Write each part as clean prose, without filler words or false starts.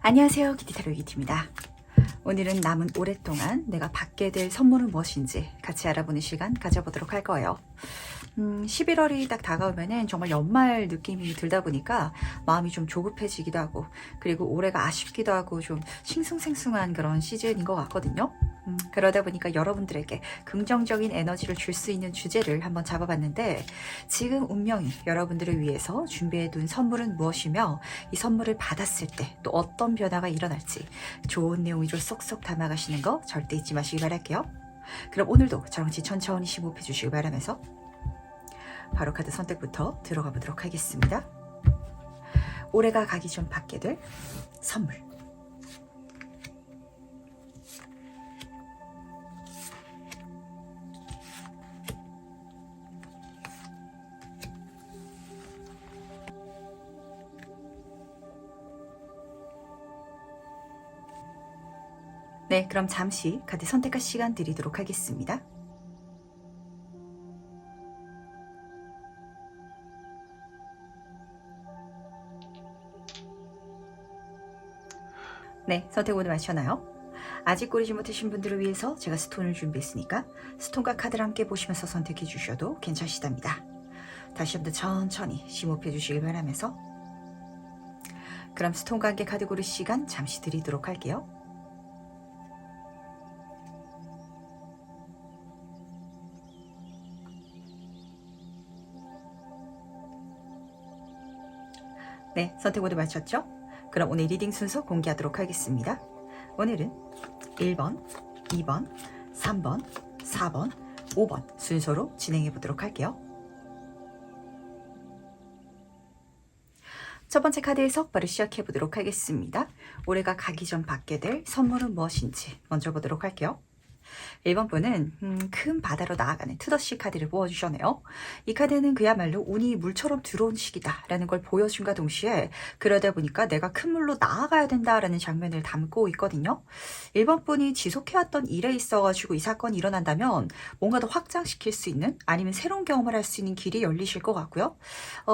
안녕하세요, 키티타로 키티입니다. 오늘은 남은 오랫동안 내가 받게 될 선물은 무엇인지 같이 알아보는 시간 가져보도록 할 거예요. 11월이 딱 다가오면은 정말 연말 느낌이 들다 보니까 마음이 좀 조급해지기도 하고, 그리고 올해가 아쉽기도 하고 좀 싱숭생숭한 그런 시즌인 것 같거든요. 그러다 보니까 여러분들에게 긍정적인 에너지를 줄 수 있는 주제를 한번 잡아봤는데, 지금 운명이 여러분들을 위해서 준비해둔 선물은 무엇이며, 이 선물을 받았을 때 또 어떤 변화가 일어날지 좋은 내용 위주로 쏙쏙 담아가시는 거 절대 잊지 마시기 바랄게요. 그럼 오늘도 저랑 같이 천천히 심호흡해 주시기 바라면서 바로 카드 선택부터 들어가 보도록 하겠습니다. 올해가 가기 전 받게 될 선물. 네, 그럼 잠시 카드 선택할 시간 드리도록 하겠습니다. 네, 선택 오늘 마쳤나요? 아직 고르지 못하신 분들을 위해서 제가 스톤을 준비했으니까 스톤과 카드를 함께 보시면서 선택해 주셔도 괜찮으시답니다. 다시 한번 천천히 심호흡해 주시길 바라면서, 그럼 스톤과 함께 카드 고를 시간 잠시 드리도록 할게요. 네, 선택 모두 마쳤죠? 그럼 오늘 리딩 순서 공개하도록 하겠습니다. 오늘은 1번, 2번, 3번, 4번, 5번 순서로 진행해 보도록 할게요. 첫 번째 카드 해석 바로 시작해 보도록 하겠습니다. 올해가 가기 전 받게 될 선물은 무엇인지 먼저 보도록 할게요. 1번 분은 큰 바다로 나아가는 투더시 카드를 뽑아주셨네요. 이 카드는 그야말로 운이 물처럼 들어온 시기다라는 걸 보여준과 동시에, 그러다 보니까 내가 큰 물로 나아가야 된다라는 장면을 담고 있거든요. 1번 분이 지속해왔던 일에 있어가지고 이 사건이 일어난다면 뭔가 더 확장시킬 수 있는, 아니면 새로운 경험을 할 수 있는 길이 열리실 것 같고요.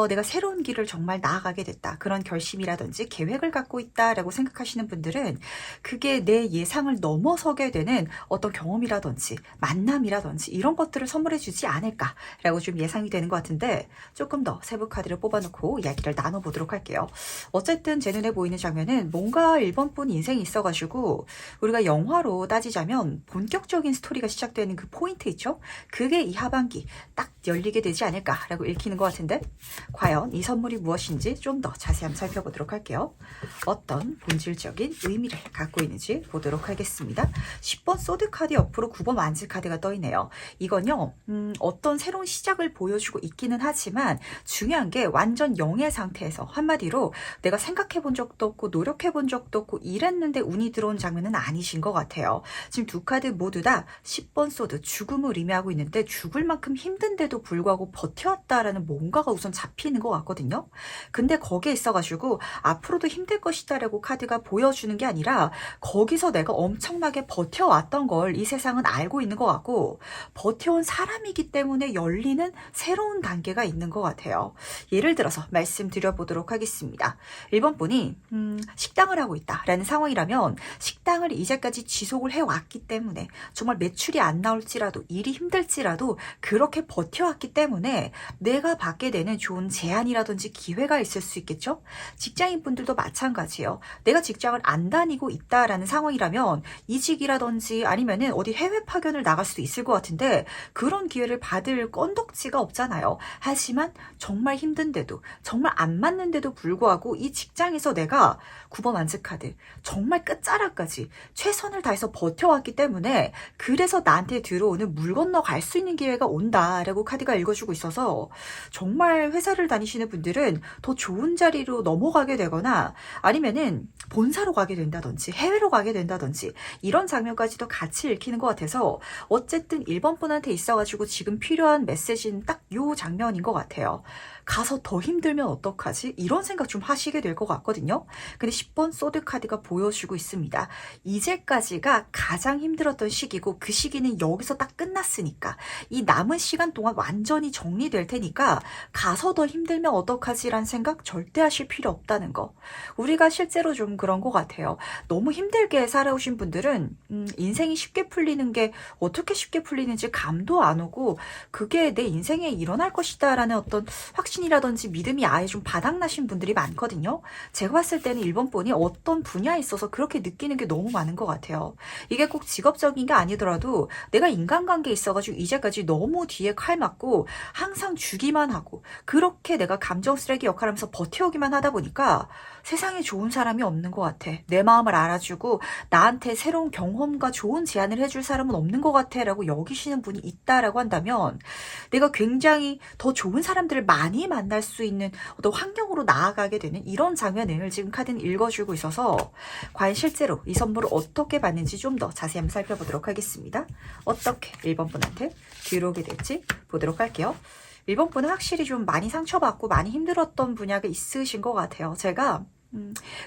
내가 새로운 길을 정말 나아가게 됐다, 그런 결심이라든지 계획을 갖고 있다라고 생각하시는 분들은 그게 내 예상을 넘어서게 되는 어떤 경험이라든지 만남이라든지 이런 것들을 선물해 주지 않을까라고 좀 예상이 되는 것 같은데, 조금 더 세부 카드를 뽑아놓고 이야기를 나눠보도록 할게요. 어쨌든 제 눈에 보이는 장면은 뭔가 1번 분 인생이 있어가지고, 우리가 영화로 따지자면 본격적인 스토리가 시작되는 그 포인트 있죠? 그게 이 하반기 딱 열리게 되지 않을까라고 읽히는 것 같은데, 과연 이 선물이 무엇인지 좀 더 자세히 한번 살펴보도록 할게요. 어떤 본질적인 의미를 갖고 있는지 보도록 하겠습니다. 10번 소드 카드 옆으로 9번 완즈 카드가 떠있네요. 이건요, 어떤 새로운 시작을 보여주고 있기는 하지만 중요한 게 완전 영의 상태에서, 한마디로 내가 생각해 본 적도 없고 노력해 본 적도 없고 이랬는데 운이 들어온 장면은 아니신 것 같아요. 지금 두 카드 모두 다 10번 소드, 죽음을 의미하고 있는데, 죽을 만큼 힘든데도 불구하고 버텨왔다라는 뭔가가 우선 잡히는 것 같거든요. 근데 거기에 있어가지고 앞으로도 힘들 것이다 라고 카드가 보여주는 게 아니라, 거기서 내가 엄청나게 버텨왔던 걸 이 세상은 알고 있는 것 같고, 버텨온 사람이기 때문에 열리는 새로운 단계가 있는 것 같아요. 예를 들어서 말씀드려보도록 하겠습니다. 1번 분이 식당을 하고 있다라는 상황이라면, 식당을 이제까지 지속을 해왔기 때문에 정말 매출이 안 나올지라도, 일이 힘들지라도 그렇게 버텨왔기 때문에 내가 받게 되는 좋은 제안이라든지 기회가 있을 수 있겠죠? 직장인 분들도 마찬가지예요. 내가 직장을 안 다니고 있다라는 상황이라면 이직이라든지 아니면은 어디 해외 파견을 나갈 수도 있을 것 같은데, 그런 기회를 받을 건덕지가 없잖아요. 하지만 정말 힘든데도, 정말 안 맞는데도 불구하고 이 직장에서 내가 9번 완즈 카드 정말 끝자락까지 최선을 다해서 버텨왔기 때문에, 그래서 나한테 들어오는 물 건너 갈 수 있는 기회가 온다라고 카드가 읽어주고 있어서, 정말 회사를 다니시는 분들은 더 좋은 자리로 넘어가게 되거나, 아니면은 본사로 가게 된다든지 해외로 가게 된다든지 이런 장면까지도 같이 읽히는 것 같아서, 어쨌든 1번 분한테 있어가지고 지금 필요한 메시지는 딱 요 장면인 것 같아요. 가서 더 힘들면 어떡하지? 이런 생각 좀 하시게 될 것 같거든요. 근데 10번 소드 카드가 보여주고 있습니다. 이제까지가 가장 힘들었던 시기고 그 시기는 여기서 딱 끝났으니까 이 남은 시간 동안 완전히 정리될 테니까 가서 더 힘들면 어떡하지라는 생각 절대 하실 필요 없다는 거. 우리가 실제로 좀 그런 것 같아요. 너무 힘들게 살아오신 분들은 인생이 쉽게 풀리는 게 어떻게 쉽게 풀리는지 감도 안 오고 그게 내 인생에 일어날 것이다 라는 어떤 확신이라든지 믿음이 아예 좀 바닥나신 분들이 많거든요. 제가 봤을 때는 1번 분이 어떤 분야에 있어서 그렇게 느끼는 게 너무 많은 것 같아요. 이게 꼭 직업적인 게 아니더라도 내가 인간관계에 있어가지고 이제까지 너무 뒤에 칼 맞고 항상 주기만 하고 그렇게 내가 감정 쓰레기 역할을 하면서 버텨오기만 하다 보니까 세상에 좋은 사람이 없는 것 같아. 내 마음을 알아주고 나한테 새로운 경험과 좋은 제안을 해줄 사람은 없는 것 같아 라고 여기시는 분이 있다라고 한다면 내가 굉장히 더 좋은 사람들을 많이 만날 수 있는 어떤 환경으로 나아가게 되는 이런 장면을 지금 카드는 읽어주고 있어서 과연 실제로 이 선물을 어떻게 받는지 좀 더 자세히 한번 살펴보도록 하겠습니다. 어떻게 1번 분한테 들어오게 될지 보도록 할게요. 1번 분은 확실히 좀 많이 상처받고 많이 힘들었던 분야가 있으신 것 같아요. 제가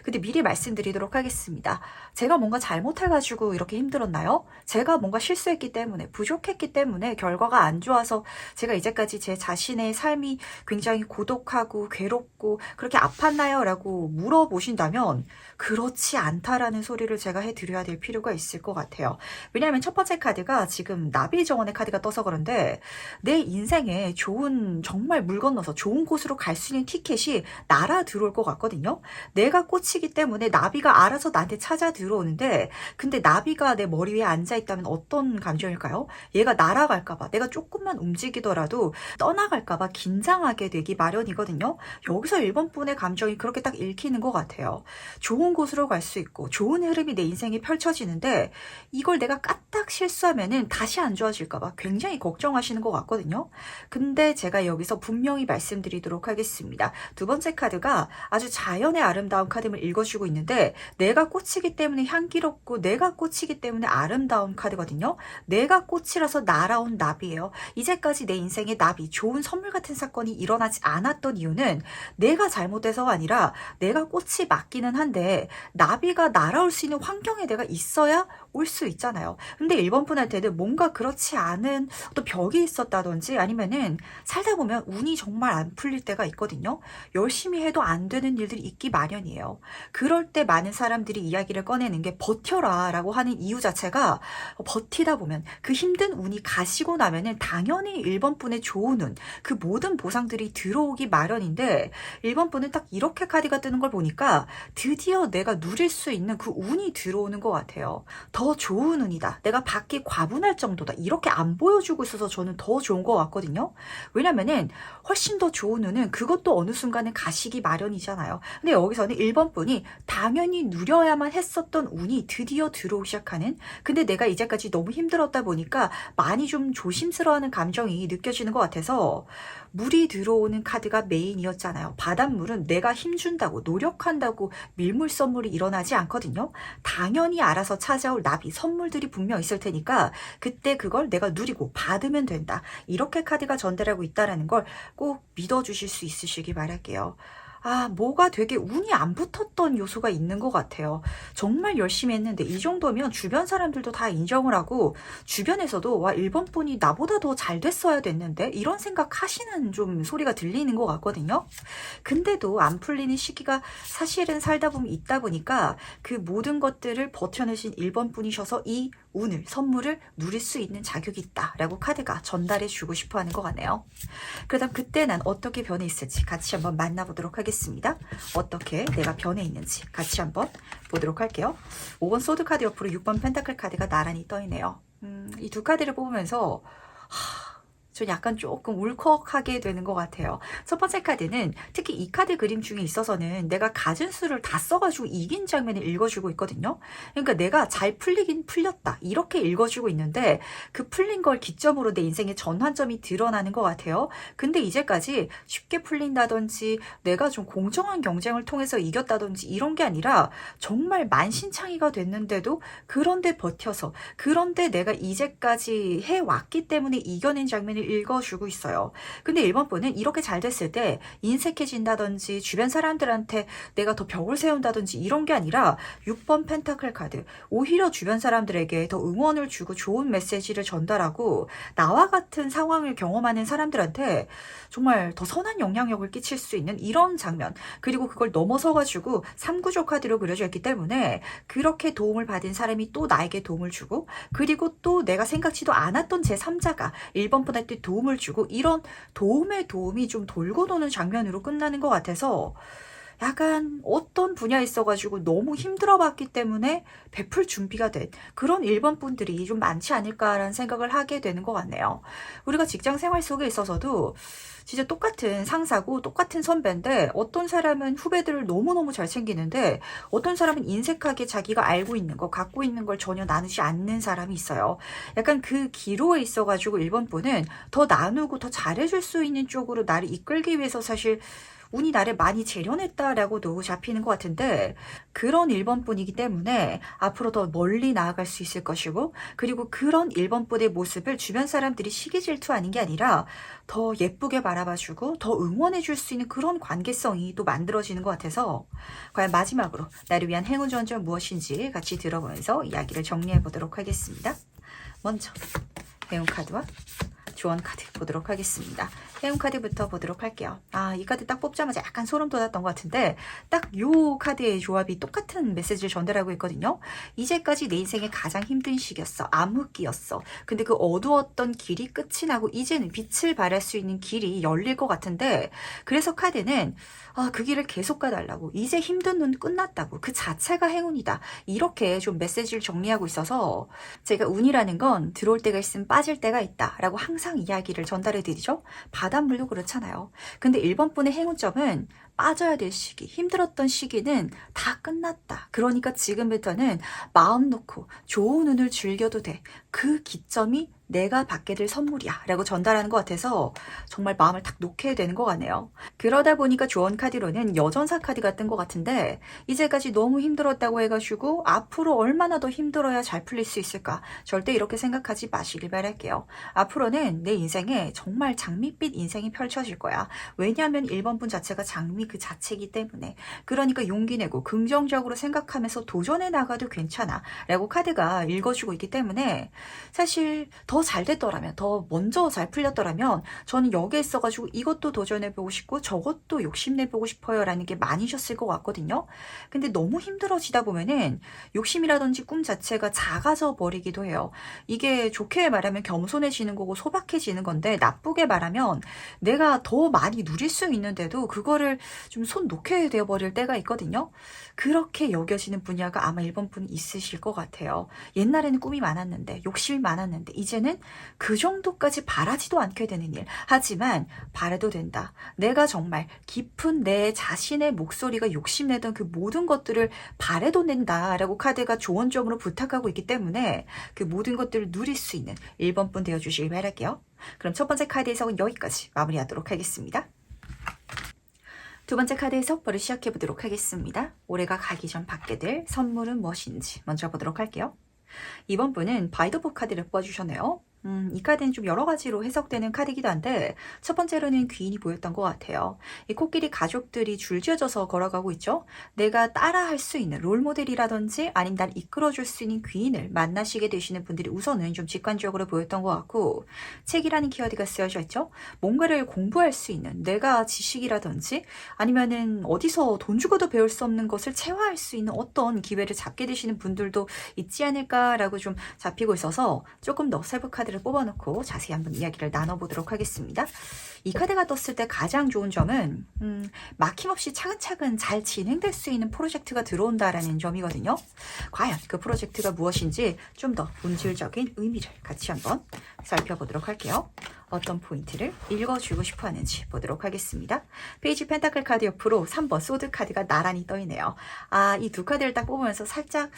근데 미리 말씀드리도록 하겠습니다. 제가 뭔가 잘못해가지고 이렇게 힘들었나요? 제가 뭔가 실수했기 때문에 부족했기 때문에 결과가 안 좋아서 제가 이제까지 제 자신의 삶이 굉장히 고독하고 괴롭고 그렇게 아팠나요? 라고 물어보신다면 그렇지 않다라는 소리를 제가 해드려야 될 필요가 있을 것 같아요. 왜냐하면 첫 번째 카드가 지금 나비 정원의 카드가 떠서 그런데 내 인생에 좋은 정말 물 건너서 좋은 곳으로 갈 수 있는 티켓이 날아 들어올 것 같거든요. 내가 꽂히기 때문에 나비가 알아서 나한테 찾아 들어오는데 근데 나비가 내 머리 위에 앉아 있다면 어떤 감정일까요? 얘가 날아갈까봐 내가 조금만 움직이더라도 떠나갈까봐 긴장하게 되기 마련이거든요. 여기서 1번 분의 감정이 그렇게 딱 읽히는 것 같아요. 좋은 곳으로 갈 수 있고 좋은 흐름이 내 인생에 펼쳐지는데 이걸 내가 까딱 실수하면은 다시 안 좋아질까봐 굉장히 걱정하시는 것 같거든요. 근데 제가 여기서 분명히 말씀드리도록 하겠습니다. 두 번째 카드가 아주 자연의 아름다운 카드를 읽어주고 있는데 내가 꽃이기 때문에 향기롭고 내가 꽃이기 때문에 아름다운 카드거든요. 내가 꽃이라서 날아온 나비예요. 이제까지 내 인생에 나비, 좋은 선물 같은 사건이 일어나지 않았던 이유는 내가 잘못해서가 아니라 내가 꽃이 맞기는 한데 나비가 날아올 수 있는 환경에 내가 있어야 올 수 있잖아요. 근데 1번 분한테는 뭔가 그렇지 않은 또 벽이 있었다든지 아니면은 살다 보면 운이 정말 안 풀릴 때가 있거든요. 열심히 해도 안 되는 일들이 있기 마련이에요. 그럴 때 많은 사람들이 이야기를 꺼내는 게 버텨라 라고 하는 이유 자체가 버티다 보면 그 힘든 운이 가시고 나면은 당연히 1번 분의 좋은 운, 그 모든 보상들이 들어오기 마련인데 1번 분은 딱 이렇게 카드가 뜨는 걸 보니까 드디어 내가 누릴 수 있는 그 운이 들어오는 것 같아요. 더 좋은 운이다. 내가 받기 과분할 정도다. 이렇게 안 보여주고 있어서 저는 더 좋은 것 같거든요. 왜냐면은 훨씬 더 좋은 운은 그것도 어느 순간은 가시기 마련이잖아요. 근데 여기서는 1번 분이 당연히 누려야만 했었던 운이 드디어 들어오기 시작하는, 근데 내가 이제까지 너무 힘들었다 보니까 많이 좀 조심스러워하는 감정이 느껴지는 것 같아서 물이 들어오는 카드가 메인이었잖아요. 바닷물은 내가 힘준다고 노력한다고 밀물 선물이 일어나지 않거든요. 당연히 알아서 찾아올 나비 선물들이 분명 있을 테니까 그때 그걸 내가 누리고 받으면 된다. 이렇게 카드가 전달하고 있다는 걸 꼭 믿어주실 수 있으시기 바랄게요. 아, 뭐가 되게 운이 안 붙었던 요소가 있는 것 같아요. 정말 열심히 했는데 이 정도면 주변 사람들도 다 인정을 하고 주변에서도 와, 1번 분이 나보다 더 잘 됐어야 됐는데 이런 생각 하시는 좀 소리가 들리는 것 같거든요. 근데도 안 풀리는 시기가 사실은 살다 보면 있다 보니까 그 모든 것들을 버텨내신 1번 분이셔서 이 운을, 선물을 누릴 수 있는 자격이 있다라고 카드가 전달해 주고 싶어 하는 것 같네요. 그다음 그때 난 어떻게 변해 있을지 같이 한번 만나보도록 하겠습니다. 어떻게 내가 변해 있는지 같이 한번 보도록 할게요. 5번 소드 카드 옆으로 6번 펜타클 카드가 나란히 떠있네요. 이 두 카드를 뽑으면서 전 약간 조금 울컥하게 되는 것 같아요. 첫 번째 카드는 특히 이 카드 그림 중에 있어서는 내가 가진 수를 다 써가지고 이긴 장면을 읽어주고 있거든요. 그러니까 내가 잘 풀리긴 풀렸다 이렇게 읽어주고 있는데 그 풀린 걸 기점으로 내 인생의 전환점이 드러나는 것 같아요. 근데 이제까지 쉽게 풀린다든지 내가 좀 공정한 경쟁을 통해서 이겼다든지 이런 게 아니라 정말 만신창이가 됐는데도 그런데 버텨서 그런데 내가 이제까지 해왔기 때문에 이겨낸 장면을 분을 읽어주고 있어요. 근데 1번 분은 이렇게 잘 됐을 때 인색해진다든지 주변 사람들한테 내가 더 벽을 세운다든지 이런 게 아니라 6번 펜타클 카드, 오히려 주변 사람들에게 더 응원을 주고 좋은 메시지를 전달하고 나와 같은 상황을 경험하는 사람들한테 정말 더 선한 영향력을 끼칠 수 있는 이런 장면, 그리고 그걸 넘어서 가지고 3구조 카드로 그려져 있기 때문에 그렇게 도움을 받은 사람이 또 나에게 도움을 주고, 그리고 또 내가 생각지도 않았던 제3자가 1번 분한테 도움을 주고, 이런 도움의 도움이 좀 돌고 도는 장면으로 끝나는 것 같아서 약간 어떤 분야에 있어가지고 너무 힘들어봤기 때문에 베풀 준비가 된 그런 1번 분들이 좀 많지 않을까라는 생각을 하게 되는 것 같네요. 우리가 직장 생활 속에 있어서도 진짜 똑같은 상사고 똑같은 선배인데 어떤 사람은 후배들을 너무너무 잘 챙기는데 어떤 사람은 인색하게 자기가 알고 있는 거, 갖고 있는 걸 전혀 나누지 않는 사람이 있어요. 약간 그 기로에 있어가지고 1번 분은 더 나누고 더 잘해줄 수 있는 쪽으로 나를 이끌기 위해서 사실 운이 나를 많이 재련했다라고도 잡히는 것 같은데, 그런 1번 분이기 때문에 앞으로 더 멀리 나아갈 수 있을 것이고, 그리고 그런 1번 분의 모습을 주변 사람들이 시기 질투하는 게 아니라 더 예쁘게 바라봐주고 더 응원해줄 수 있는 그런 관계성이 또 만들어지는 것 같아서, 과연 마지막으로 나를 위한 행운 전적 무엇인지 같이 들어보면서 이야기를 정리해 보도록 하겠습니다. 먼저 행운 카드와 조언 카드 보도록 하겠습니다. 행운 카드부터 보도록 할게요. 이 카드 딱 뽑자마자 약간 소름 돋았던 것 같은데 딱 요 카드의 조합이 똑같은 메시지를 전달하고 있거든요. 이제까지 내 인생의 가장 힘든 시기였어. 암흑기였어. 근데 그 어두웠던 길이 끝이 나고 이제는 빛을 발할 수 있는 길이 열릴 것 같은데, 그래서 카드는 그 길을 계속 가달라고, 이제 힘든 눈 끝났다고, 그 자체가 행운이다, 이렇게 좀 메시지를 정리하고 있어서 제가 운이라는 건 들어올 때가 있으면 빠질 때가 있다 라고 항상 이야기를 전달해 드리죠. 바닷물도 그렇잖아요. 근데 1번 분의 행운점은 빠져야 될 시기, 힘들었던 시기는 다 끝났다. 그러니까 지금부터는 마음 놓고 좋은 운을 즐겨도 돼. 그 기점이 내가 받게 될 선물이야 라고 전달하는 것 같아서 정말 마음을 딱 놓게 되는 것 같네요. 그러다 보니까 조언 카드로는 여전사 카드가 뜬 것 같은데, 이제까지 너무 힘들었다고 해가지고 앞으로 얼마나 더 힘들어야 잘 풀릴 수 있을까, 절대 이렇게 생각하지 마시길 바랄게요. 앞으로는 내 인생에 정말 장밋빛 인생이 펼쳐질 거야. 왜냐하면 1번 분 자체가 장미 그 자체이기 때문에. 그러니까 용기 내고 긍정적으로 생각하면서 도전해 나가도 괜찮아 라고 카드가 읽어주고 있기 때문에, 사실 더 잘 됐더라면, 더 먼저 잘 풀렸더라면 저는 여기에 있어가지고 이것도 도전해보고 싶고 저것도 욕심내보고 싶어요 라는 게 많으셨을 것 같거든요. 근데 너무 힘들어지다 보면은 욕심이라든지 꿈 자체가 작아져 버리기도 해요. 이게 좋게 말하면 겸손해지는 거고 소박해지는 건데, 나쁘게 말하면 내가 더 많이 누릴 수 있는데도 그거를 좀 손 놓게 되어버릴 때가 있거든요. 그렇게 여겨지는 분야가 아마 1번 분이 있으실 것 같아요. 옛날에는 꿈이 많았는데, 욕심이 많았는데, 이제는 그 정도까지 바라지도 않게 되는 일. 하지만 바라도 된다. 내가 정말 깊은 내 자신의 목소리가 욕심내던 그 모든 것들을 바라도 낸다 라고 카드가 조언점으로 부탁하고 있기 때문에 그 모든 것들을 누릴 수 있는 1번 분 되어주시길 바랄게요. 그럼 첫 번째 카드 해석은 여기까지 마무리하도록 하겠습니다. 두 번째 카드 해석부터 시작해 보도록 하겠습니다. 올해가 가기 전 받게 될 선물은 무엇인지 먼저 보도록 할게요. 이번 분은 바이더보 카드를 뽑아주셨네요. 이 카드는 좀 여러 가지로 해석되는 카드이기도 한데, 첫 번째로는 귀인이 보였던 것 같아요. 이 코끼리 가족들이 줄지어져서 걸어가고 있죠. 내가 따라할 수 있는 롤모델이라든지 아니면 날 이끌어줄 수 있는 귀인을 만나시게 되시는 분들이 우선은 좀 직관적으로 보였던 것 같고, 책이라는 키워드가 쓰여져 있죠. 뭔가를 공부할 수 있는, 내가 지식이라든지 아니면은 어디서 돈 주고도 배울 수 없는 것을 체화할 수 있는 어떤 기회를 잡게 되시는 분들도 있지 않을까라고 좀 잡히고 있어서 조금 더 세부 카드를 뽑아놓고 자세히 한번 이야기를 나눠보도록 하겠습니다. 이 카드가 떴을 때 가장 좋은 점은 막힘없이 차근차근 잘 진행될 수 있는 프로젝트가 들어온다라는 점이거든요. 과연 그 프로젝트가 무엇인지 좀 더 본질적인 의미를 같이 한번 살펴보도록 할게요. 어떤 포인트를 읽어주고 싶어 하는지 보도록 하겠습니다. 페이지 펜타클 카드 옆으로 3번 소드 카드가 나란히 떠있네요. 이 두 카드를 딱 뽑으면서 살짝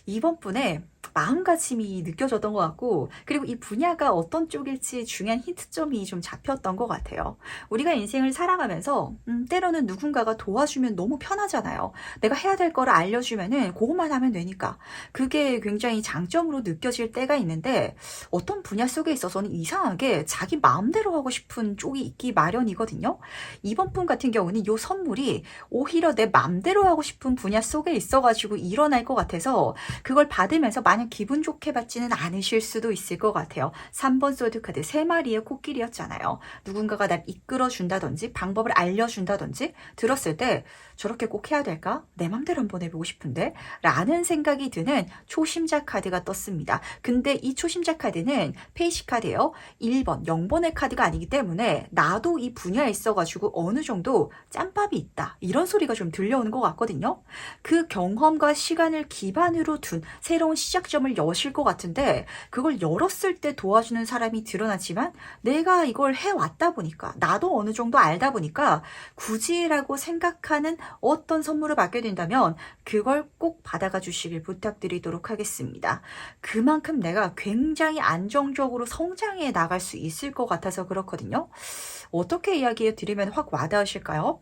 이번 분의 마음가짐이 느껴졌던 것 같고, 그리고 이 분야가 어떤 쪽일지 중요한 힌트점이 좀 잡혔던 것 같아요. 우리가 인생을 살아가면서 때로는 누군가가 도와주면 너무 편하잖아요. 내가 해야 될 거를 알려주면은 그것만 하면 되니까 그게 굉장히 장점으로 느껴질 때가 있는데, 어떤 분야 속에 있어서는 이상하게 자기 자기 마음대로 하고 싶은 쪽이 있기 마련이거든요. 이번 분 같은 경우는 이 선물이 오히려 내 마음대로 하고 싶은 분야 속에 있어가지고 일어날 것 같아서 그걸 받으면서 마냥 기분 좋게 받지는 않으실 수도 있을 것 같아요. 3번 소드카드 3마리의 코끼리였잖아요. 누군가가 날 이끌어준다든지 방법을 알려준다든지 들었을 때 저렇게 꼭 해야 될까? 내 맘대로 한번 해보고 싶은데? 라는 생각이 드는 초심자 카드가 떴습니다. 근데 이 초심자 카드는 페이시 카드예요. 1번, 0번의 카드가 아니기 때문에 나도 이 분야에 있어가지고 어느 정도 짬밥이 있다. 이런 소리가 좀 들려오는 것 같거든요. 그 경험과 시간을 기반으로 둔 새로운 시작점을 여실 것 같은데 그걸 열었을 때 도와주는 사람이 드러나지만 내가 이걸 해왔다 보니까 나도 어느 정도 알다 보니까 굳이라고 생각하는 어떤 선물을 받게 된다면 그걸 꼭 받아가 주시길 부탁드리도록 하겠습니다. 그만큼 내가 굉장히 안정적으로 성장해 나갈 수 있을 것 같아서 그렇거든요. 어떻게 이야기해 드리면 확 와닿으실까요?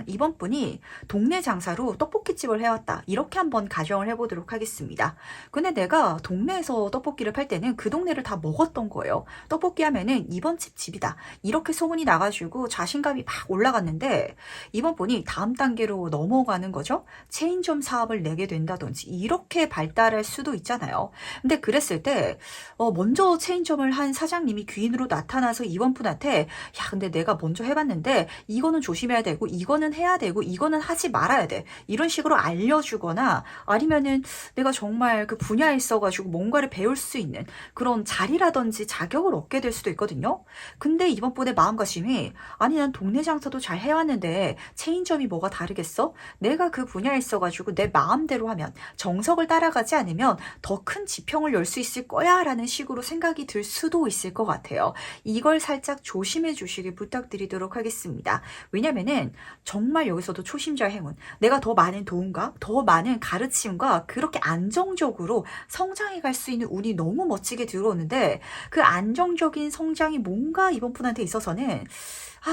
이번 분이 동네 장사로 떡볶이집을 해왔다. 이렇게 한번 가정을 해보도록 하겠습니다. 근데 내가 동네에서 떡볶이를 팔 때는 그 동네를 다 먹었던 거예요. 떡볶이 하면은 이번 집이다. 이렇게 소문이 나가지고 자신감이 막 올라갔는데 이번 분이 다음 단계로 넘어가는 거죠. 체인점 사업을 내게 된다든지 이렇게 발달할 수도 있잖아요. 근데 그랬을 때 먼저 체인점을 한 사장님이 귀인으로 나타나서 이번 분한테 야 근데 내가 먼저 해봤는데 이거는 조심해야 되고 이거는 해야 되고 이거는 하지 말아야 돼. 이런 식으로 알려주거나 아니면은 내가 정말 그 분야에 있어가지고 뭔가를 배울 수 있는 그런 자리라든지 자격을 얻게 될 수도 있거든요. 근데 이번 분의 마음가짐이 아니 난 동네 장사도 잘 해왔는데 체인점이 뭐가 다르겠어? 내가 그 분야에 있어가지고 내 마음대로 하면 정석을 따라가지 않으면 더 큰 지평을 열 수 있을 거야 라는 식으로 생각이 들 수도 있을 것 같아요. 이걸 살짝 조심해 주시길 부탁드리도록 하겠습니다. 왜냐면은 정말 여기서도 초심자 행운, 내가 더 많은 도움과 더 많은 가르침과 그렇게 안정적으로 성장해 갈 수 있는 운이 너무 멋지게 들어오는데 그 안정적인 성장이 뭔가 이번 분한테 있어서는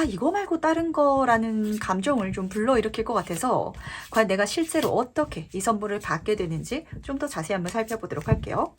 이거 말고 다른 거라는 감정을 좀 불러일으킬 것 같아서 과연 내가 실제로 어떻게 이 선물을 받게 되는지 좀 더 자세히 한번 살펴보도록 할게요.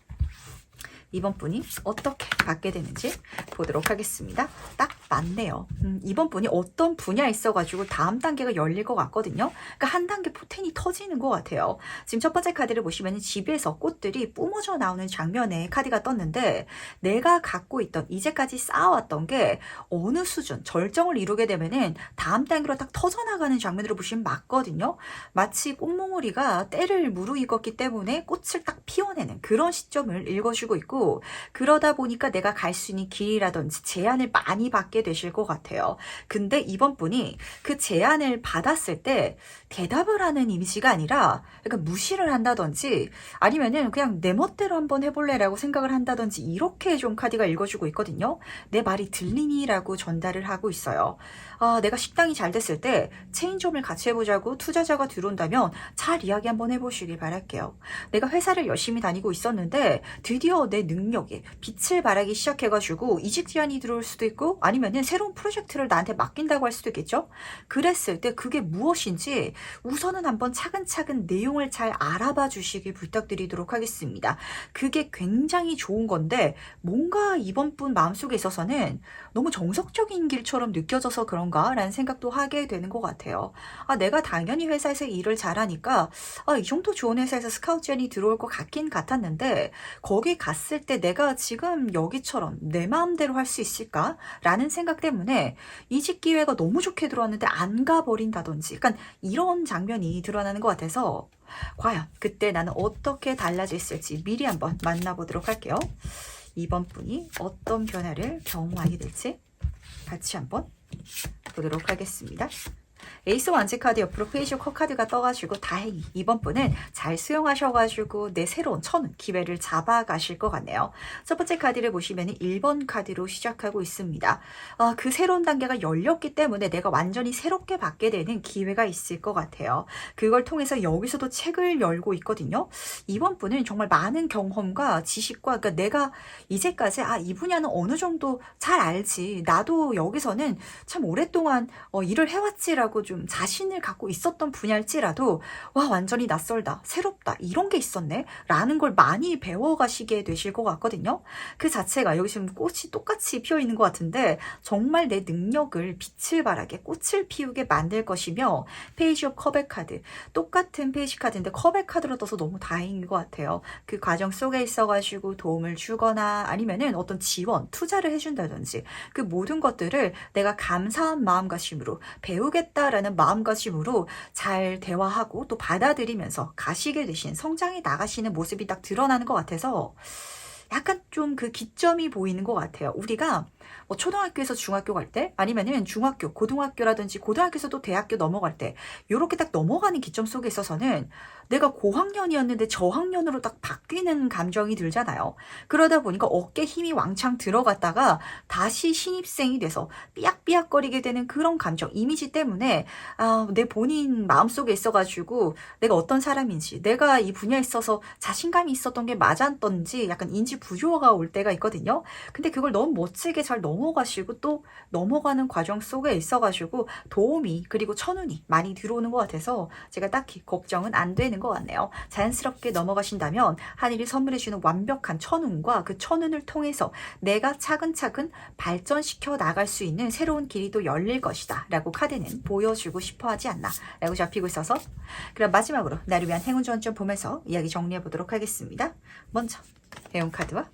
이번 분이 어떻게 받게 되는지 보도록 하겠습니다. 딱 맞네요. 이번 분이 어떤 분야에 있어가지고 다음 단계가 열릴 것 같거든요. 그러니까 한 단계 포텐이 터지는 것 같아요. 지금 첫 번째 카드를 보시면 집에서 꽃들이 뿜어져 나오는 장면에 카드가 떴는데 내가 갖고 있던 이제까지 쌓아왔던 게 어느 수준 절정을 이루게 되면은 다음 단계로 딱 터져나가는 장면으로 보시면 맞거든요. 마치 꽃몽오리가 때를 무르익었기 때문에 꽃을 딱 피워내는 그런 시점을 읽어주고 있고 그러다 보니까 내가 갈 수 있는 길이라든지 제안을 많이 받게 되실 것 같아요. 근데 이번 분이 그 제안을 받았을 때 대답을 하는 이미지가 아니라 약간 무시를 한다든지 아니면은 그냥 내 멋대로 한번 해볼래라고 생각을 한다든지 이렇게 좀 카드가 읽어주고 있거든요. 내 말이 들리니라고 전달을 하고 있어요. 내가 식당이 잘 됐을 때 체인점을 같이 해보자고 투자자가 들어온다면 잘 이야기 한번 해보시길 바랄게요. 내가 회사를 열심히 다니고 있었는데 드디어 내 능력에 빛을 발하기 시작해가지고 이직 제안이 들어올 수도 있고 아니면은 새로운 프로젝트를 나한테 맡긴다고 할 수도 있겠죠. 그랬을 때 그게 무엇인지 우선은 한번 차근차근 내용을 잘 알아봐 주시길 부탁드리도록 하겠습니다. 그게 굉장히 좋은 건데 뭔가 이번 분 마음속에 있어서는 너무 정석적인 길처럼 느껴져서 그런가 라는 생각도 하게 되는 것 같아요. 내가 당연히 회사에서 일을 잘하니까 이 정도 좋은 회사에서 스카우트 제안이 들어올 것 같긴 같았는데 거기 갔을 때 내가 지금 여기처럼 내 마음대로 할 수 있을까? 라는 생각 때문에 이직 기회가 너무 좋게 들어왔는데 안 가버린다든지 약간 이런 장면이 드러나는 것 같아서 과연 그때 나는 어떻게 달라져 있을지 미리 한번 만나보도록 할게요. 이번 분이 어떤 변화를 경험하게 될지 같이 한번 보도록 하겠습니다. 에이스 완즈 카드 옆으로 페이셜 컷 카드가 떠가지고 다행히 이번 분은 잘 수용하셔가지고 내 새로운 천운 기회를 잡아가실 것 같네요. 첫 번째 카드를 보시면 1번 카드로 시작하고 있습니다. 그 새로운 단계가 열렸기 때문에 내가 완전히 새롭게 받게 되는 기회가 있을 것 같아요. 그걸 통해서 여기서도 책을 열고 있거든요. 이번 분은 정말 많은 경험과 지식과 그러니까 내가 이제까지 이 분야는 어느 정도 잘 알지. 나도 여기서는 참 오랫동안 일을 해왔지라고 그리고 좀 자신을 갖고 있었던 분야일지라도 와 완전히 낯설다, 새롭다 이런 게 있었네 라는 걸 많이 배워가시게 되실 것 같거든요. 그 자체가 여기 지금 꽃이 똑같이 피어 있는 것 같은데 정말 내 능력을 빛을 발하게 꽃을 피우게 만들 것이며 페이지 오브 컵의 카드 똑같은 페이지 카드인데 컵의 카드로 떠서 너무 다행인 것 같아요. 그 과정 속에 있어가지고 도움을 주거나 아니면은 어떤 지원, 투자를 해준다든지 그 모든 것들을 내가 감사한 마음가짐으로 배우겠다라는 마음가짐으로 잘 대화하고 또 받아들이면서 가시게 되신 성장해 나가시는 모습이 딱 드러나는 것 같아서 약간 좀 그 기점이 보이는 것 같아요. 우리가 뭐 초등학교에서 중학교 갈 때 아니면은 중학교, 고등학교라든지 고등학교에서 또 대학교 넘어갈 때 이렇게 딱 넘어가는 기점 속에 있어서는 내가 고학년이었는데 저학년으로 딱 바뀌는 감정이 들잖아요. 그러다 보니까 어깨 힘이 왕창 들어갔다가 다시 신입생이 돼서 삐약삐약거리게 되는 그런 감정, 이미지 때문에 내 본인 마음속에 있어가지고 내가 어떤 사람인지 내가 이 분야에 있어서 자신감이 있었던 게 맞았던지 약간 인지 부조화가 올 때가 있거든요. 근데 그걸 너무 멋지게 잘 넘어가시고 또 넘어가는 과정 속에 있어가지고 도움이 그리고 천운이 많이 들어오는 것 같아서 제가 딱히 걱정은 안 되는 것 같네요. 자연스럽게 넘어가신다면 하늘이 선물해주는 완벽한 천운과 그 천운을 통해서 내가 차근차근 발전시켜 나갈 수 있는 새로운 길이 또 열릴 것이다 라고 카드는 보여주고 싶어 하지 않나 라고 잡히고 있어서 그럼 마지막으로 나를 위한 행운 조언점 보면서 이야기 정리해 보도록 하겠습니다. 먼저 행운 카드와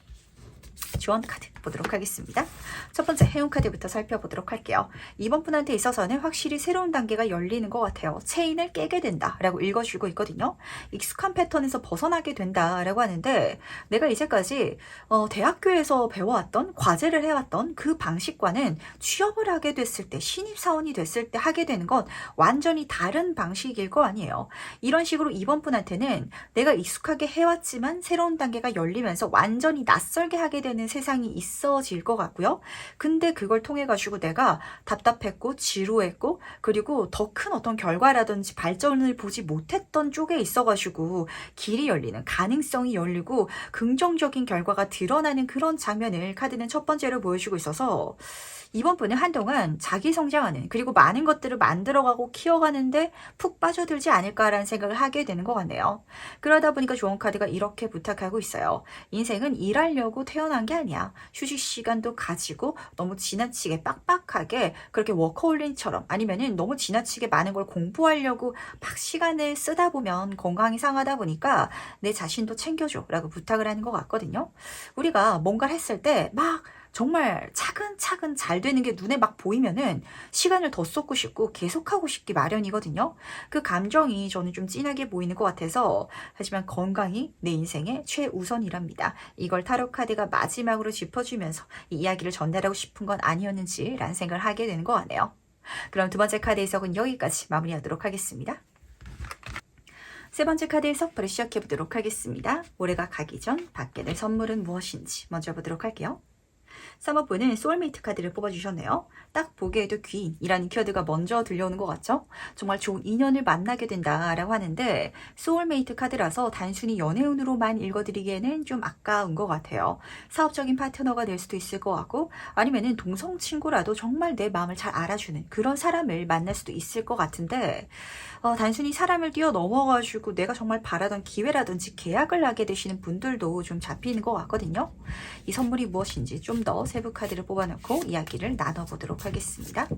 조언 카드 보도록 하겠습니다. 첫 번째 행운 카드부터 살펴보도록 할게요. 이번 분한테 있어서는 확실히 새로운 단계가 열리는 것 같아요. 체인을 깨게 된다라고 읽어주고 있거든요. 익숙한 패턴에서 벗어나게 된다라고 하는데 내가 이제까지 대학교에서 배워왔던 과제를 해왔던 그 방식과는 취업을 하게 됐을 때 신입사원이 됐을 때 하게 되는 건 완전히 다른 방식일 거 아니에요. 이런 식으로 이번 분한테는 내가 익숙하게 해왔지만 새로운 단계가 열리면서 완전히 낯설게 하게 되는 세상이 있어질 것 같고요. 근데 그걸 통해 가지고 내가 답답했고 지루했고 그리고 더 큰 어떤 결과라든지 발전을 보지 못했던 쪽에 있어 가지고 길이 열리는 가능성이 열리고 긍정적인 결과가 드러나는 그런 장면을 카드는 첫 번째로 보여주고 있어서 이번 분은 한동안 자기 성장하는 그리고 많은 것들을 만들어가고 키워가는데 푹 빠져들지 않을까라는 생각을 하게 되는 것 같네요. 그러다 보니까 조언 카드가 이렇게 부탁하고 있어요. 인생은 일하려고 태어난 게 아니야. 휴식 시간도 가지고 너무 지나치게 빡빡하게 그렇게 워커홀릭처럼 아니면은 너무 지나치게 많은 걸 공부하려고 막 시간을 쓰다 보면 건강이 상하다 보니까 내 자신도 챙겨줘 라고 부탁을 하는 것 같거든요. 우리가 뭔가를 했을 때 막 정말 차근차근 잘 되는 게 눈에 막 보이면은 시간을 더 쏟고 싶고 계속하고 싶기 마련이거든요. 그 감정이 저는 좀 진하게 보이는 것 같아서 하지만 건강이 내 인생의 최우선이랍니다. 이걸 타로 카드가 마지막으로 짚어주면서 이 이야기를 전달하고 싶은 건 아니었는지라는 생각을 하게 되는 것 같네요. 그럼 두 번째 카드 해석은 여기까지 마무리하도록 하겠습니다. 세 번째 카드 해석부터 시작해보도록 하겠습니다. 올해가 가기 전 받게 될 선물은 무엇인지 먼저 보도록 할게요. 3번분은 소울메이트 카드를 뽑아주셨네요. 딱 보기에도 귀인이라는 키워드가 먼저 들려오는 것 같죠? 정말 좋은 인연을 만나게 된다라고 하는데 소울메이트 카드라서 단순히 연애운으로만 읽어드리기에는 좀 아까운 것 같아요. 사업적인 파트너가 될 수도 있을 것 같고 아니면은 동성 친구라도 정말 내 마음을 잘 알아주는 그런 사람을 만날 수도 있을 것 같은데 단순히 사람을 뛰어넘어가지고 내가 정말 바라던 기회라든지 계약을 하게 되시는 분들도 좀 잡히는 것 같거든요. 이 선물이 무엇인지 좀 더 세부 카드를 뽑아놓고 이야기를 나눠보도록 하겠습니다.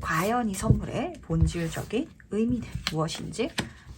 과연 이 선물의 본질적인 의미는 무엇인지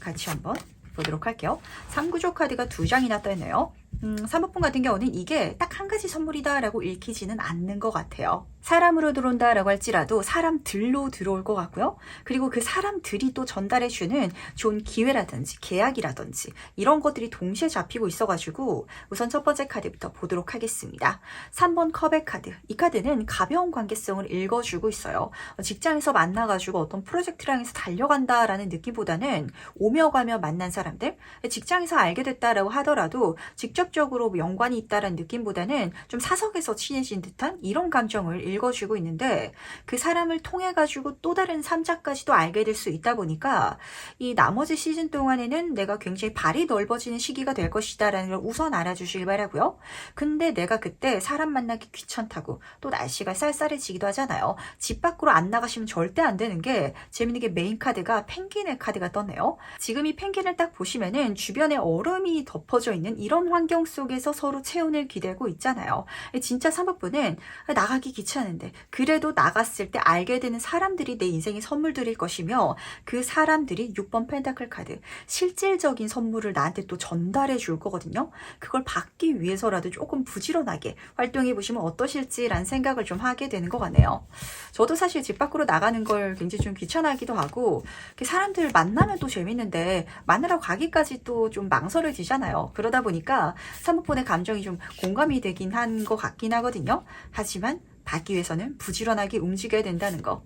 같이 한번 보도록 할게요. 3구조 카드가 2장이나 떠있네요. 3번분 같은 경우는 이게 딱 한 가지 선물이다라고 읽히지는 않는 것 같아요. 사람으로 들어온다라고 할지라도 사람들로 들어올 것 같고요. 그리고 그 사람들이 또 전달해주는 좋은 기회라든지 계약이라든지 이런 것들이 동시에 잡히고 있어가지고 우선 첫 번째 카드부터 보도록 하겠습니다. 3번 컵의 카드. 이 카드는 가벼운 관계성을 읽어주고 있어요. 직장에서 만나가지고 어떤 프로젝트를 향해서 달려간다라는 느낌보다는 오며 가며 만난 사람들, 직장에서 알게 됐다라고 하더라도 직접 직접적으로 연관이 있다라는 느낌보다는 좀 사석에서 친해진 듯한 이런 감정을 읽어주고 있는데, 그 사람을 통해 가지고 또 다른 삼자까지도 알게 될 수 있다 보니까 이 나머지 시즌 동안에는 내가 굉장히 발이 넓어지는 시기가 될 것이다 라는 걸 우선 알아주시길 바라고요. 근데 내가 그때 사람 만나기 귀찮다고 또 날씨가 쌀쌀해지기도 하잖아요. 집 밖으로 안 나가시면 절대 안 되는 게, 재밌는 게 메인 카드가 펭귄의 카드가 떴네요. 지금 이 펭귄을 딱 보시면은 주변에 얼음이 덮어져 있는 이런 환경 속에서 서로 체온을 기대고 있잖아요. 진짜 3번분은 나가기 귀찮은데 그래도 나갔을 때 알게 되는 사람들이 내 인생에 선물 드릴 것이며, 그 사람들이 6번 펜타클 카드, 실질적인 선물을 나한테 또 전달해 줄 거거든요. 그걸 받기 위해서라도 조금 부지런하게 활동해 보시면 어떠실지라는 생각을 좀 하게 되는 것 같네요. 저도 사실 집 밖으로 나가는 걸 굉장히 좀 귀찮아하기도 하고, 사람들 만나면 또 재밌는데 만나러 가기까지 또 좀 망설여지잖아요. 그러다 보니까 3번의 감정이 좀 공감이 되긴 한 것 같긴 하거든요. 하지만 받기 위해서는 부지런하게 움직여야 된다는 거.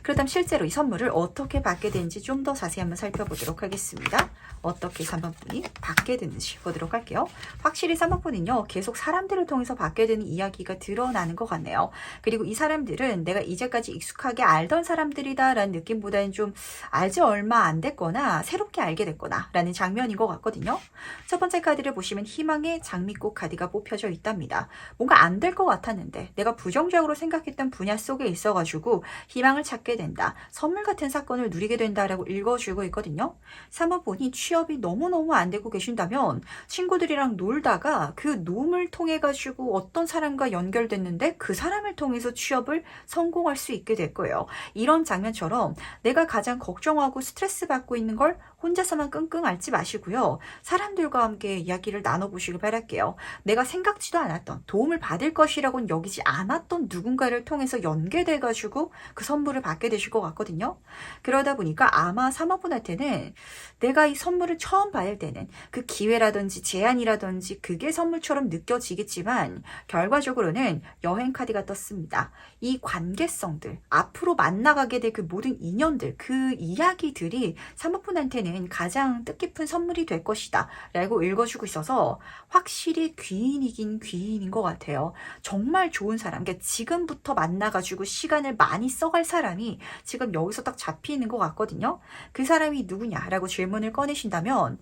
그렇다면 실제로 이 선물을 어떻게 받게 되는지 좀 더 자세히 한번 살펴보도록 하겠습니다. 어떻게 3번분이 받게 되는지 보도록 할게요. 확실히 3번분은요, 계속 사람들을 통해서 받게 되는 이야기가 드러나는 것 같네요. 그리고 이 사람들은 내가 이제까지 익숙하게 알던 사람들이다라는 느낌보다는 좀 알지 얼마 안 됐거나 새롭게 알게 됐거나 라는 장면인 것 같거든요. 첫 번째 카드를 보시면 희망의 장미꽃 카드가 뽑혀져 있답니다. 뭔가 안 될 것 같았는데 내가 부정적으로 생각했던 분야 속에 있어가지고 희망을 찾게 된다. 선물 같은 사건을 누리게 된다라고 읽어주고 있거든요. 3번분이 취업이 너무너무 안 되고 계신다면 친구들이랑 놀다가 그 놈을 통해 가지고 어떤 사람과 연결됐는데 그 사람을 통해서 취업을 성공할 수 있게 될 거예요. 이런 장면처럼 내가 가장 걱정하고 스트레스 받고 있는 걸 혼자서만 끙끙 앓지 마시고요. 사람들과 함께 이야기를 나눠보시길 바랄게요. 내가 생각지도 않았던, 도움을 받을 것이라고는 여기지 않았던 누군가를 통해서 연계돼가지고 그 선물을 받게 되실 것 같거든요. 그러다 보니까 아마 3번분한테는 내가 이 선물을 처음 받을 때는 그 기회라든지 제안이라든지 그게 선물처럼 느껴지겠지만, 결과적으로는 여행 카드가 떴습니다. 이 관계성들, 앞으로 만나가게 될 그 모든 인연들, 그 이야기들이 3번분한테는 가장 뜻깊은 선물이 될 것이다 라고 읽어주고 있어서 확실히 귀인이긴 귀인인 것 같아요. 정말 좋은 사람, 그러니까 지금부터 만나가지고 시간을 많이 써갈 사람이 지금 여기서 딱 잡히는 것 같거든요. 그 사람이 누구냐라고 질문을 꺼내신다면,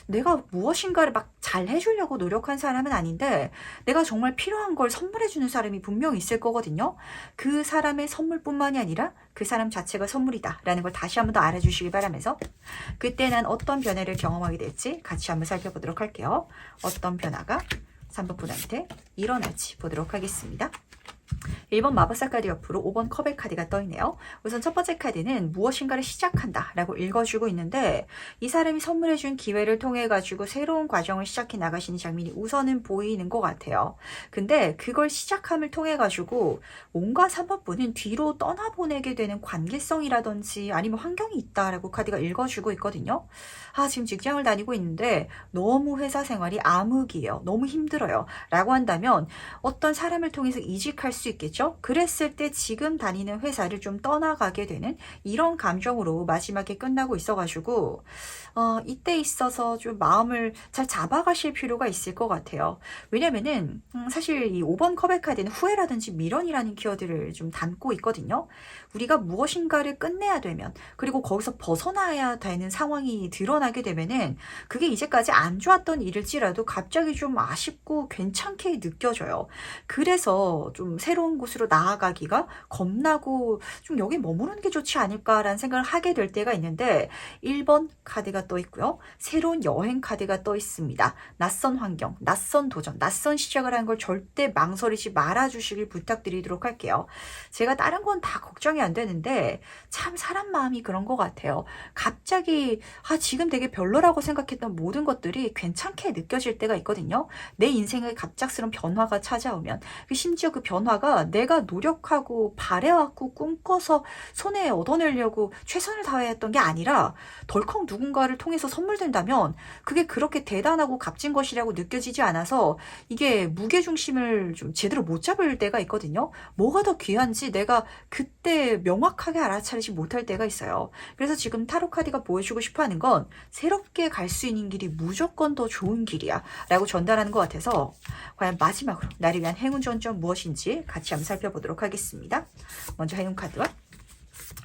내가 무엇인가를 막 잘 해주려고 노력한 사람은 아닌데 내가 정말 필요한 걸 선물해주는 사람이 분명히 있을 거거든요. 그 사람의 선물뿐만이 아니라 그 사람 자체가 선물이다 라는 걸 다시 한번 더 알아주시기 바라면서, 그때 난 어떤 변화를 경험하게 될지 같이 한번 살펴보도록 할게요. 어떤 변화가 3번분한테 일어날지 보도록 하겠습니다. 1번 마법사 카드 옆으로 5번 컵의 카드가 떠있네요. 우선 첫 번째 카드는 무엇인가를 시작한다 라고 읽어주고 있는데, 이 사람이 선물해준 기회를 통해 가지고 새로운 과정을 시작해 나가시는 장면이 우선은 보이는 것 같아요. 근데 그걸 시작함을 통해 가지고 뭔가 3번분은 뒤로 떠나보내게 되는 관계성이라든지 아니면 환경이 있다라고 카드가 읽어주고 있거든요. 지금 직장을 다니고 있는데 너무 회사 생활이 암흑이에요. 너무 힘들어요 라고 한다면 어떤 사람을 통해서 이직할 수 있겠죠. 그랬을 때 지금 다니는 회사를 좀 떠나가게 되는 이런 감정으로 마지막에 끝나고 있어가지고 이때 있어서 좀 마음을 잘 잡아가실 필요가 있을 것 같아요. 왜냐면은 사실 이 5번 컵의 카드는 후회라든지 미련이라는 키워드를 좀 담고 있거든요. 우리가 무엇인가를 끝내야 되면, 그리고 거기서 벗어나야 되는 상황이 드러나게 되면은 그게 이제까지 안 좋았던 일일지라도 갑자기 좀 아쉽고 괜찮게 느껴져요. 그래서 좀 새로운 곳으로 나아가기가 겁나고 좀 여기 머무르는 게 좋지 않을까라는 생각을 하게 될 때가 있는데, 1번 카드가 떠 있고요. 새로운 여행 카드가 떠 있습니다. 낯선 환경, 낯선 도전, 낯선 시작을 하는 걸 절대 망설이지 말아주시길 부탁드리도록 할게요. 제가 다른 건 다 걱정이 안 되는데 참 사람 마음이 그런 것 같아요. 갑자기 지금 되게 별로라고 생각했던 모든 것들이 괜찮게 느껴질 때가 있거든요. 내 인생에 갑작스러운 변화가 찾아오면, 심지어 그 변화가 내 내가 노력하고 바래왔고 꿈꿔서 손에 얻어내려고 최선을 다했던 게 아니라 덜컥 누군가를 통해서 선물된다면 그게 그렇게 대단하고 값진 것이라고 느껴지지 않아서 이게 무게중심을 좀 제대로 못 잡을 때가 있거든요. 뭐가 더 귀한지 내가 그때 명확하게 알아차리지 못할 때가 있어요. 그래서 지금 타로 카드가 보여주고 싶어 하는 건 새롭게 갈 수 있는 길이 무조건 더 좋은 길이야 라고 전달하는 것 같아서 과연 마지막으로 나를 위한 행운 전점 무엇인지 같이 한번 살펴보도록 하겠습니다. 먼저 행운 카드와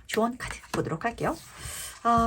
조언 카드 보도록 할게요.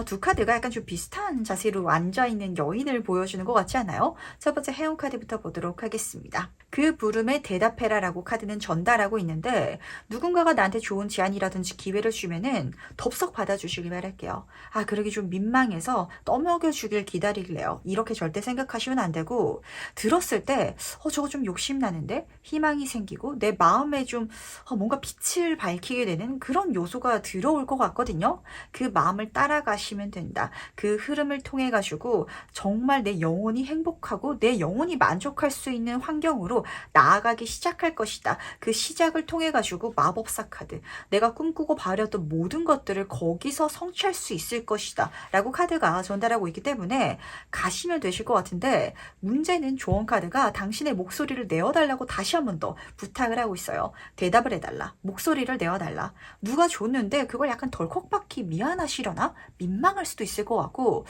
두 카드가 약간 좀 비슷한 자세로 앉아있는 여인을 보여주는 것 같지 않아요? 첫 번째 행운 카드부터 보도록 하겠습니다. 그 부름에 대답해라 라고 카드는 전달하고 있는데 누군가가 나한테 좋은 제안이라든지 기회를 주면은 덥석 받아주시길 바랄게요. 그러기 좀 민망해서 떠먹여주길 기다리길래요. 이렇게 절대 생각하시면 안 되고 들었을 때 저거 좀 욕심나는데 희망이 생기고 내 마음에 좀 뭔가 빛을 밝히게 되는 그런 요소가 들어올 것 같거든요. 그 마음을 따라가시면 된다. 그 흐름을 통해 가지고 정말 내 영혼이 행복하고 내 영혼이 만족할 수 있는 환경으로 나아가기 시작할 것이다. 그 시작을 통해 가지고 마법사 카드, 내가 꿈꾸고 바랬던 모든 것들을 거기서 성취할 수 있을 것이다 라고 카드가 전달하고 있기 때문에 가시면 되실 것 같은데 문제는 조언 카드가 당신의 목소리를 내어달라고 다시 한 번 더 부탁을 하고 있어요. 대답을 해달라. 목소리를 내어달라. 누가 줬는데 그걸 약간 덜컥받기 미안하시려나? 민망할 수도 있을 것 같고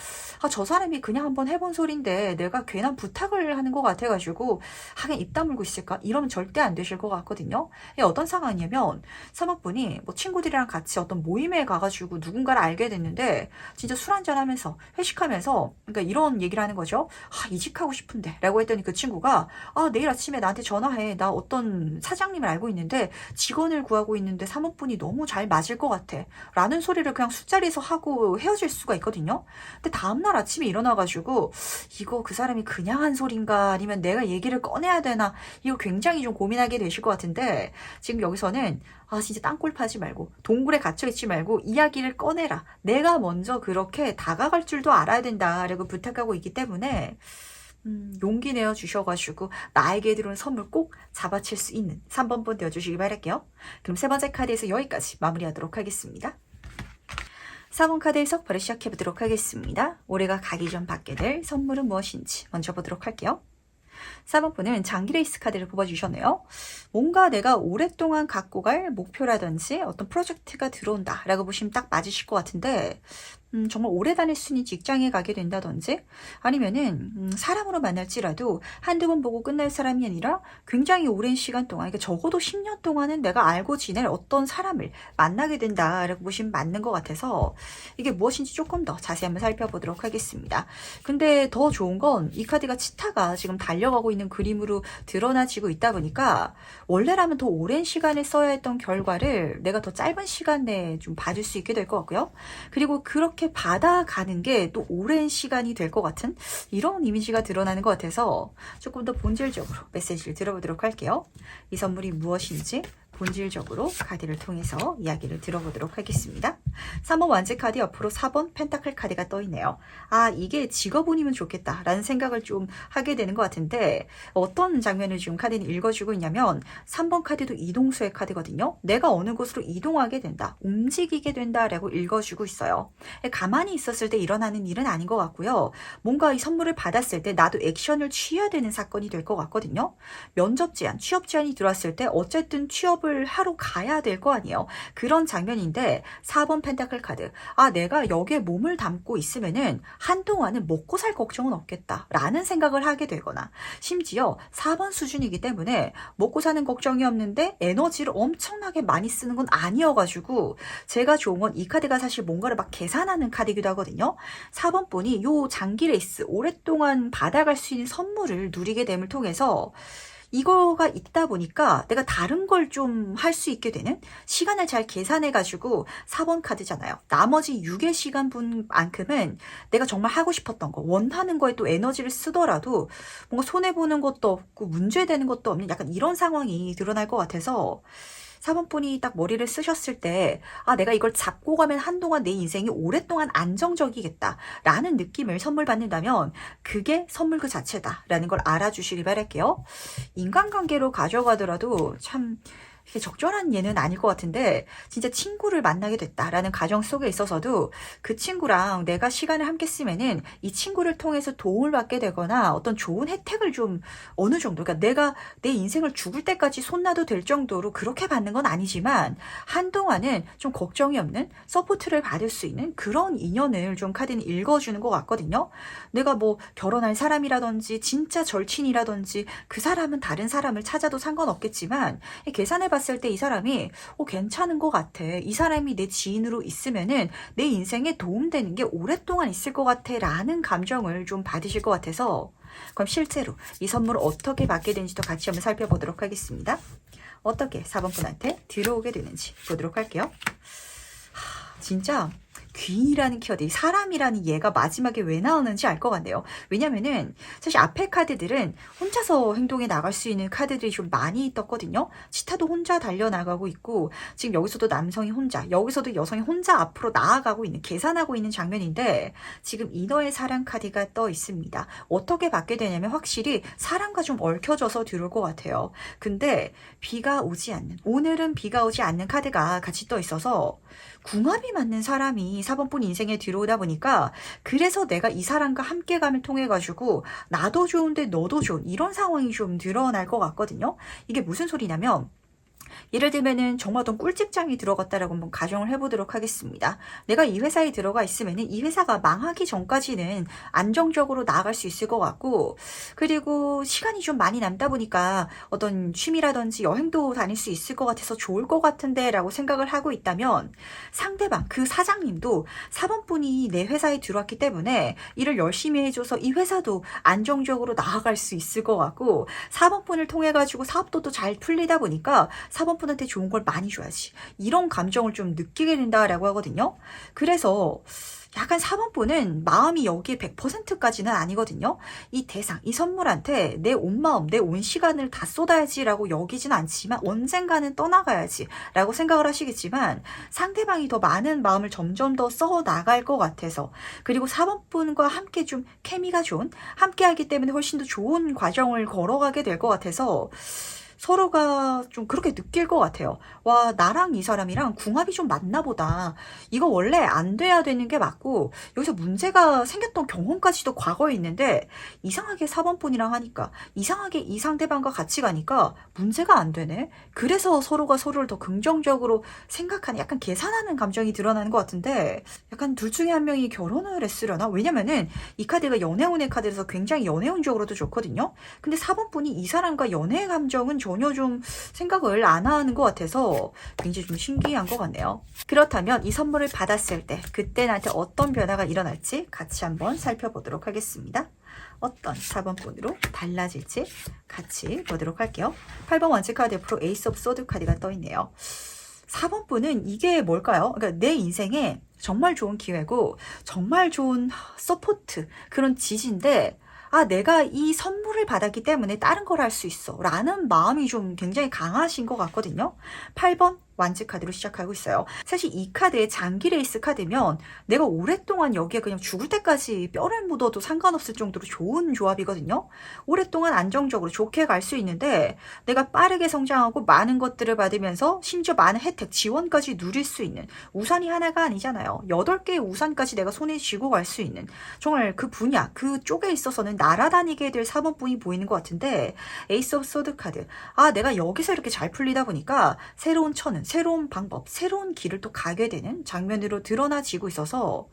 저 사람이 그냥 한번 해본 소린데 내가 괜한 부탁을 하는 것 같아가지고 하긴 입 다물고 있을까? 이러면 절대 안 되실 것 같거든요. 이게 어떤 상황이냐면 사모분이 뭐 친구들이랑 같이 어떤 모임에 가가지고 누군가를 알게 됐는데 진짜 술 한잔 하면서 회식하면서 그러니까 이런 얘기를 하는 거죠. 이직하고 싶은데 라고 했더니 그 친구가 내일 아침에 나한테 전화해. 나 어떤 사장님을 알고 있는데 직원을 구하고 있는데 사모분이 너무 잘 맞을 것 같아 라는 소리를 그냥 술자리에서 하고 헤어질 수가 있거든요. 근데 다음날 아침에 일어나가지고 이거 그 사람이 그냥 한 소린가 아니면 내가 얘기를 꺼내야 되나 이거 굉장히 좀 고민하게 되실 것 같은데 지금 여기서는 진짜 땅굴 파지 말고 동굴에 갇혀있지 말고 이야기를 꺼내라. 내가 먼저 그렇게 다가갈 줄도 알아야 된다라고 부탁하고 있기 때문에 용기 내어 주셔가지고 나에게 들어온 선물 꼭 잡아칠 수 있는 3번 분 되어주시기 바랄게요. 그럼 세 번째 카드에서 여기까지 마무리하도록 하겠습니다. 4번 카드 해석바로 시작해보도록 하겠습니다. 올해가 가기 전 받게 될 선물은 무엇인지 먼저 보도록 할게요. 4번 분은 장기레이스 카드를 뽑아주셨네요. 뭔가 내가 오랫동안 갖고 갈 목표라든지 어떤 프로젝트가 들어온다 라고 보시면 딱 맞으실 것 같은데 정말 오래 다닐 수 있는 직장에 가게 된다든지 아니면은 사람으로 만날지라도 한두 번 보고 끝날 사람이 아니라 굉장히 오랜 시간 동안 그러니까 적어도 10년 동안은 내가 알고 지낼 어떤 사람을 만나게 된다라고 보시면 맞는 것 같아서 이게 무엇인지 조금 더 자세히 한번 살펴보도록 하겠습니다. 근데 더 좋은 건 이 카드가 치타가 지금 달려가고 있는 그림으로 드러나지고 있다 보니까 원래라면 더 오랜 시간을 써야 했던 결과를 내가 더 짧은 시간 내에 좀 받을 수 있게 될 것 같고요. 그리고 그렇게 받아가는 게 또 오랜 시간이 될 것 같은 이런 이미지가 드러나는 것 같아서 조금 더 본질적으로 메시지를 들어보도록 할게요. 이 선물이 무엇인지 본질적으로 카드를 통해서 이야기를 들어보도록 하겠습니다. 3번 완제 카드 옆으로 4번 펜타클 카드가 떠있네요. 이게 직업운이면 좋겠다 라는 생각을 좀 하게 되는 것 같은데 어떤 장면을 지금 카드는 읽어주고 있냐면 3번 카드도 이동수의 카드거든요. 내가 어느 곳으로 이동하게 된다, 움직이게 된다 라고 읽어주고 있어요. 가만히 있었을 때 일어나는 일은 아닌 것 같고요. 뭔가 이 선물을 받았을 때 나도 액션을 취해야 되는 사건이 될 것 같거든요. 면접 제안, 취업 제안이 들어왔을 때 어쨌든 취업을 하러 가야 될 거 아니에요. 그런 장면인데 4번 펜타클 카드 내가 여기에 몸을 담고 있으면은 한동안은 먹고 살 걱정은 없겠다 라는 생각을 하게 되거나 심지어 4번 수준이기 때문에 먹고 사는 걱정이 없는데 에너지를 엄청나게 많이 쓰는 건 아니어가지고 제가 좋은 건 이 카드가 사실 뭔가를 막 계산하는 카드이기도 하거든요. 4번 분이 요 장기 레이스 오랫동안 받아갈 수 있는 선물을 누리게 됨을 통해서 이거가 있다 보니까 내가 다른 걸 좀 할 수 있게 되는 시간을 잘 계산해가지고 4번 카드잖아요. 나머지 6의 시간분만큼은 내가 정말 하고 싶었던 거, 원하는 거에 또 에너지를 쓰더라도 뭔가 손해보는 것도 없고 문제되는 것도 없는 약간 이런 상황이 드러날 것 같아서 4번 분이 딱 머리를 쓰셨을 때 내가 이걸 잡고 가면 한동안 내 인생이 오랫동안 안정적이겠다 라는 느낌을 선물 받는다면 그게 선물 그 자체다 라는 걸 알아주시길 바랄게요. 인간관계로 가져가더라도 참 이게 적절한 예는 아닐 것 같은데 진짜 친구를 만나게 됐다라는 가정 속에 있어서도 그 친구랑 내가 시간을 함께 쓰면은 이 친구를 통해서 도움을 받게 되거나 어떤 좋은 혜택을 좀 어느 정도, 그러니까 내가 내 인생을 죽을 때까지 손놔도 될 정도로 그렇게 받는 건 아니지만 한동안은 좀 걱정이 없는 서포트를 받을 수 있는 그런 인연을 좀 카드는 읽어주는 것 같거든요. 내가 뭐 결혼할 사람이라든지 진짜 절친이라든지 그 사람은 다른 사람을 찾아도 상관없겠지만 계산해 봤을 때 이 사람이 괜찮은 것 같아. 이 사람이 내 지인으로 있으면은 내 인생에 도움되는 게 오랫동안 있을 것 같아 라는 감정을 좀 받으실 것 같아서 그럼 실제로 이 선물을 어떻게 받게 되는지도 같이 한번 살펴보도록 하겠습니다. 어떻게 4번 분한테 들어오게 되는지 보도록 할게요. 진짜 귀인이라는 키워드, 사람이라는 얘가 마지막에 왜 나오는지 알 것 같네요. 왜냐면은 사실 앞에 카드들은 혼자서 행동에 나갈 수 있는 카드들이 좀 많이 떴거든요. 치타도 혼자 달려나가고 있고 지금 여기서도 남성이 혼자, 여기서도 여성이 혼자 앞으로 나아가고 있는, 계산하고 있는 장면인데 지금 이너의 사랑 카드가 떠 있습니다. 어떻게 받게 되냐면 확실히 사랑과 좀 얽혀져서 들어올 것 같아요. 근데 비가 오지 않는, 오늘은 비가 오지 않는 카드가 같이 떠 있어서 궁합이 맞는 사람이 4번분 인생에 들어오다 보니까 그래서 내가 이 사람과 함께감을 통해 가지고 나도 좋은데 너도 좋은 이런 상황이 좀 드러날 것 같거든요. 이게 무슨 소리냐면 예를 들면은 정말 어떤 꿀집장이 들어갔다라고 한번 가정을 해보도록 하겠습니다. 내가 이 회사에 들어가 있으면은 이 회사가 망하기 전까지는 안정적으로 나아갈 수 있을 것 같고, 그리고 시간이 좀 많이 남다 보니까 어떤 취미라든지 여행도 다닐 수 있을 것 같아서 좋을 것 같은데 라고 생각을 하고 있다면 상대방 그 사장님도 4번 분이 내 회사에 들어왔기 때문에 일을 열심히 해줘서 이 회사도 안정적으로 나아갈 수 있을 것 같고, 4번 분을 통해 가지고 사업도 또 잘 풀리다 보니까 4번 분한테 좋은 걸 많이 줘야지, 이런 감정을 좀 느끼게 된다라고 하거든요. 그래서 약간 4번 분은 마음이 여기에 100%까지는 아니거든요. 이 대상, 이 선물한테 내 온 마음, 내 온 시간을 다 쏟아야지라고 여기진 않지만 언젠가는 떠나가야지 라고 생각을 하시겠지만 상대방이 더 많은 마음을 점점 더 써 나갈 것 같아서, 그리고 4번 분과 함께 좀 케미가 좋은, 함께 하기 때문에 훨씬 더 좋은 과정을 걸어가게 될 것 같아서 서로가 좀 그렇게 느낄 것 같아요. 와, 나랑 이 사람이랑 궁합이 좀 맞나 보다. 이거 원래 안 돼야 되는 게 맞고 여기서 문제가 생겼던 경험까지도 과거에 있는데 이상하게 4번 분이랑 하니까, 이상하게 이 상대방과 같이 가니까 문제가 안 되네. 그래서 서로가 서로를 더 긍정적으로 생각하는, 약간 계산하는 감정이 드러나는 것 같은데 약간 둘 중에 한 명이 결혼을 했으려나? 왜냐면은 이 카드가 연애운의 카드라서 굉장히 연애운적으로도 좋거든요. 근데 4번 분이 이 사람과 연애 감정은 전혀 좀 생각을 안 하는 것 같아서 굉장히 좀 신기한 것 같네요. 그렇다면 이 선물을 받았을 때 그때 나한테 어떤 변화가 일어날지 같이 한번 살펴보도록 하겠습니다. 어떤 4번 분으로 달라질지 같이 보도록 할게요. 8번 원칙 카드 옆으로 에이스 오브 소드 카드가 떠 있네요. 4번 분은 이게 뭘까요? 그러니까 내 인생에 정말 좋은 기회고 정말 좋은 서포트, 그런 지지인데 내가 이 선물을 받았기 때문에 다른 걸 할 수 있어 라는 마음이 좀 굉장히 강하신 것 같거든요. 8번 완즈 카드로 시작하고 있어요. 사실 이 카드의 장기 레이스 카드면 내가 오랫동안 여기에 그냥 죽을 때까지 뼈를 묻어도 상관없을 정도로 좋은 조합이거든요. 오랫동안 안정적으로 좋게 갈 수 있는데 내가 빠르게 성장하고 많은 것들을 받으면서 심지어 많은 혜택, 지원까지 누릴 수 있는, 우산이 하나가 아니잖아요. 8개의 우산까지 내가 손에 쥐고 갈 수 있는, 정말 그 분야, 그쪽에 있어서는 날아다니게 될 4번 분이 보이는 것 같은데, 에이스 오브 소드 카드. 내가 여기서 이렇게 잘 풀리다 보니까 새로운 처는, 새로운 방법, 새로운 길을 또 가게 되는 장면으로 드러나지고 있어서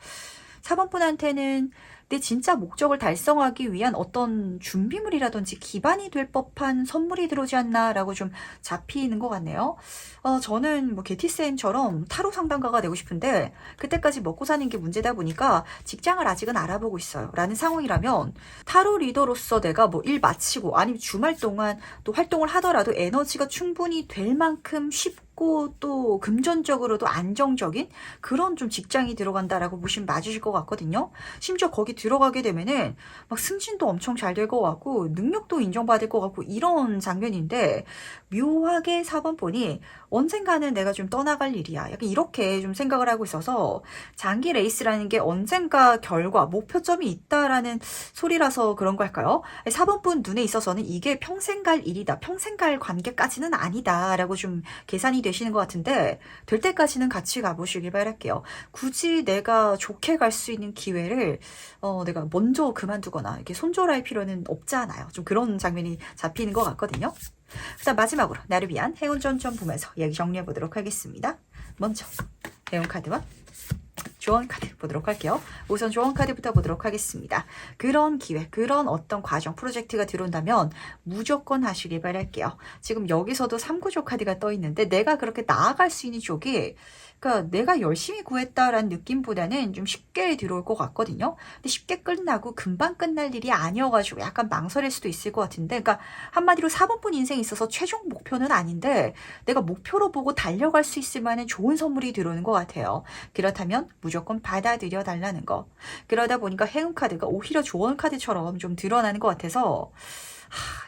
4번 분한테는 내 진짜 목적을 달성하기 위한 어떤 준비물이라든지 기반이 될 법한 선물이 들어오지 않나라고 좀 잡히는 것 같네요. 저는 뭐 게티쌤처럼 타로 상담가가 되고 싶은데 그때까지 먹고 사는 게 문제다 보니까 직장을 아직은 알아보고 있어요 라는 상황이라면, 타로 리더로서 내가 뭐 일 마치고 아니면 주말 동안 또 활동을 하더라도 에너지가 충분히 될 만큼 쉽고 또 금전적으로도 안정적인 그런 좀 직장이 들어간다라고 보시면 맞으실 것 같거든요. 심지어 거기 들어가게 되면은 막 승진도 엄청 잘 될 것 같고 능력도 인정받을 것 같고 이런 장면인데 묘하게 4번 본이 언젠가는 내가 좀 떠나갈 일이야. 약간 이렇게 좀 생각을 하고 있어서 장기 레이스라는 게 언젠가 결과, 목표점이 있다라는 소리라서 그런 걸까요? 4번 분 눈에 있어서는 이게 평생 갈 일이다. 평생 갈 관계까지는 아니다. 라고 좀 계산이 되시는 것 같은데 될 때까지는 같이 가보시길 바랄게요. 굳이 내가 좋게 갈 수 있는 기회를 내가 먼저 그만두거나 이렇게 손절할 필요는 없잖아요. 좀 그런 장면이 잡히는 것 같거든요. 그다음 마지막으로 나를 위한 행운전 좀 보면서 얘기 정리해 보도록 하겠습니다. 먼저 행운 카드와 조언 카드 보도록 할게요. 우선 조언 카드부터 보도록 하겠습니다. 그런 기회, 그런 어떤 과정, 프로젝트가 들어온다면 무조건 하시길 바랄게요. 지금 여기서도 3구조 카드가 떠 있는데 내가 그렇게 나아갈 수 있는 쪽이 그러니까 내가 열심히 구했다라는 느낌보다는 좀 쉽게 들어올 것 같거든요. 근데 쉽게 끝나고 금방 끝날 일이 아니어가지고 약간 망설일 수도 있을 것 같은데 그러니까 한마디로 4번분 인생에 있어서 최종 목표는 아닌데 내가 목표로 보고 달려갈 수 있을 만한 좋은 선물이 들어오는 것 같아요. 그렇다면 무조건 받아들여 달라는 거. 그러다 보니까 행운 카드가 오히려 조언 카드처럼 좀 드러나는 것 같아서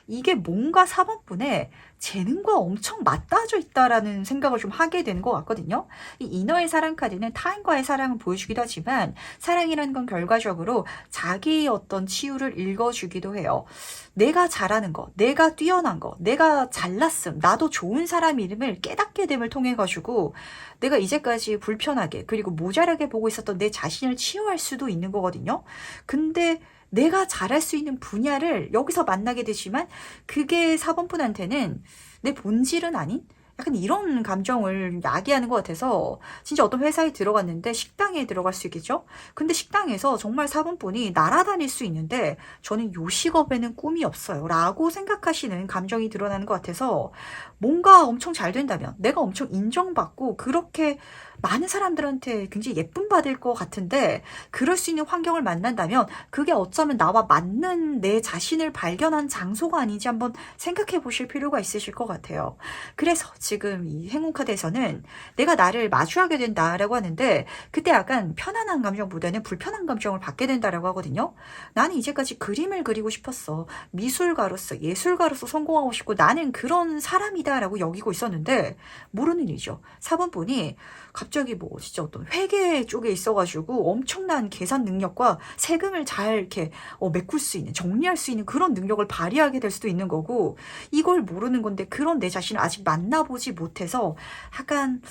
이게 뭔가 4번분에 재능과 엄청 맞닿아져 있다라는 생각을 좀 하게 되는 것 같거든요. 이 이너의 사랑 카드는 타인과의 사랑을 보여주기도 하지만 사랑이라는 건 결과적으로 자기의 어떤 치유를 읽어주기도 해요. 내가 잘하는 거, 내가 뛰어난 거, 내가 잘났음, 나도 좋은 사람임을 깨닫게 됨을 통해 가지고 내가 이제까지 불편하게 그리고 모자라게 보고 있었던 내 자신을 치유할 수도 있는 거거든요. 근데 내가 잘할 수 있는 분야를 여기서 만나게 되지만 그게 4번분한테는 내 본질은 아닌 약간 이런 감정을 야기하는 것 같아서 진짜 어떤 회사에 들어갔는데 식당에 들어갈 수 있겠죠? 근데 식당에서 정말 4번분이 날아다닐 수 있는데 저는 요 직업에는 꿈이 없어요 라고 생각하시는 감정이 드러나는 것 같아서 뭔가 엄청 잘 된다면 내가 엄청 인정받고 그렇게 많은 사람들한테 굉장히 예쁨 받을 것 같은데 그럴 수 있는 환경을 만난다면 그게 어쩌면 나와 맞는 내 자신을 발견한 장소가 아닌지 한번 생각해 보실 필요가 있으실 것 같아요. 그래서 지금 이 행운카드에서는 내가 나를 마주하게 된다라고 하는데 그때 약간 편안한 감정보다는 불편한 감정을 받게 된다라고 하거든요. 나는 이제까지 그림을 그리고 싶었어. 미술가로서 예술가로서 성공하고 싶고 나는 그런 사람이다라고 여기고 있었는데 모르는 일이죠. 4번분이 갑자기 뭐 진짜 어떤 회계 쪽에 있어가지고 엄청난 계산 능력과 세금을 잘 이렇게 메꿀 수 있는 정리할 수 있는 그런 능력을 발휘하게 될 수도 있는 거고 이걸 모르는 건데 그런 내 자신을 아직 만나보지 못해서 약간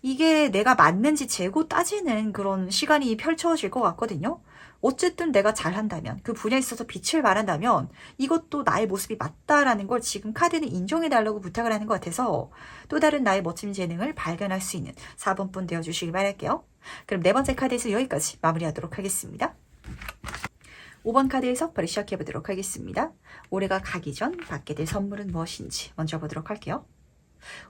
이게 내가 맞는지 재고 따지는 그런 시간이 펼쳐질 것 같거든요. 어쨌든 내가 잘한다면 그 분야에 있어서 빛을 발한다면 이것도 나의 모습이 맞다라는 걸 지금 카드는 인정해달라고 부탁을 하는 것 같아서 또 다른 나의 멋진 재능을 발견할 수 있는 4번분 되어주시길 바랄게요. 그럼 네 번째 카드에서 여기까지 마무리하도록 하겠습니다. 5번 카드에서 바로 시작해보도록 하겠습니다. 올해가 가기 전 받게 될 선물은 무엇인지 먼저 보도록 할게요.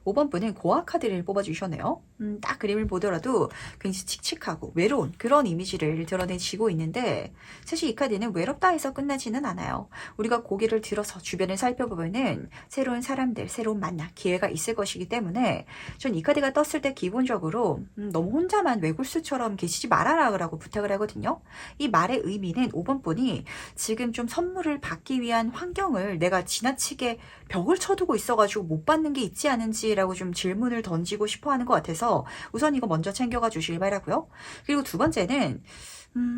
5번 분은 고아 카드를 뽑아주셨네요. 딱 그림을 보더라도 굉장히 칙칙하고 외로운 그런 이미지를 드러내지고 있는데 사실 이 카드는 외롭다 해서 끝나지는 않아요. 우리가 고개를 들어서 주변을 살펴보면은 새로운 사람들, 새로운 만남, 기회가 있을 것이기 때문에 전 이 카드가 떴을 때 기본적으로 너무 혼자만 외골수처럼 계시지 말아라라고 부탁을 하거든요. 이 말의 의미는 5번 분이 지금 좀 선물을 받기 위한 환경을 내가 지나치게 벽을 쳐두고 있어가지고 못 받는 게 있지 않은지라고 좀 질문을 던지고 싶어 하는 것 같아서 우선 이거 먼저 챙겨가 주시길 바라고요. 그리고 두 번째는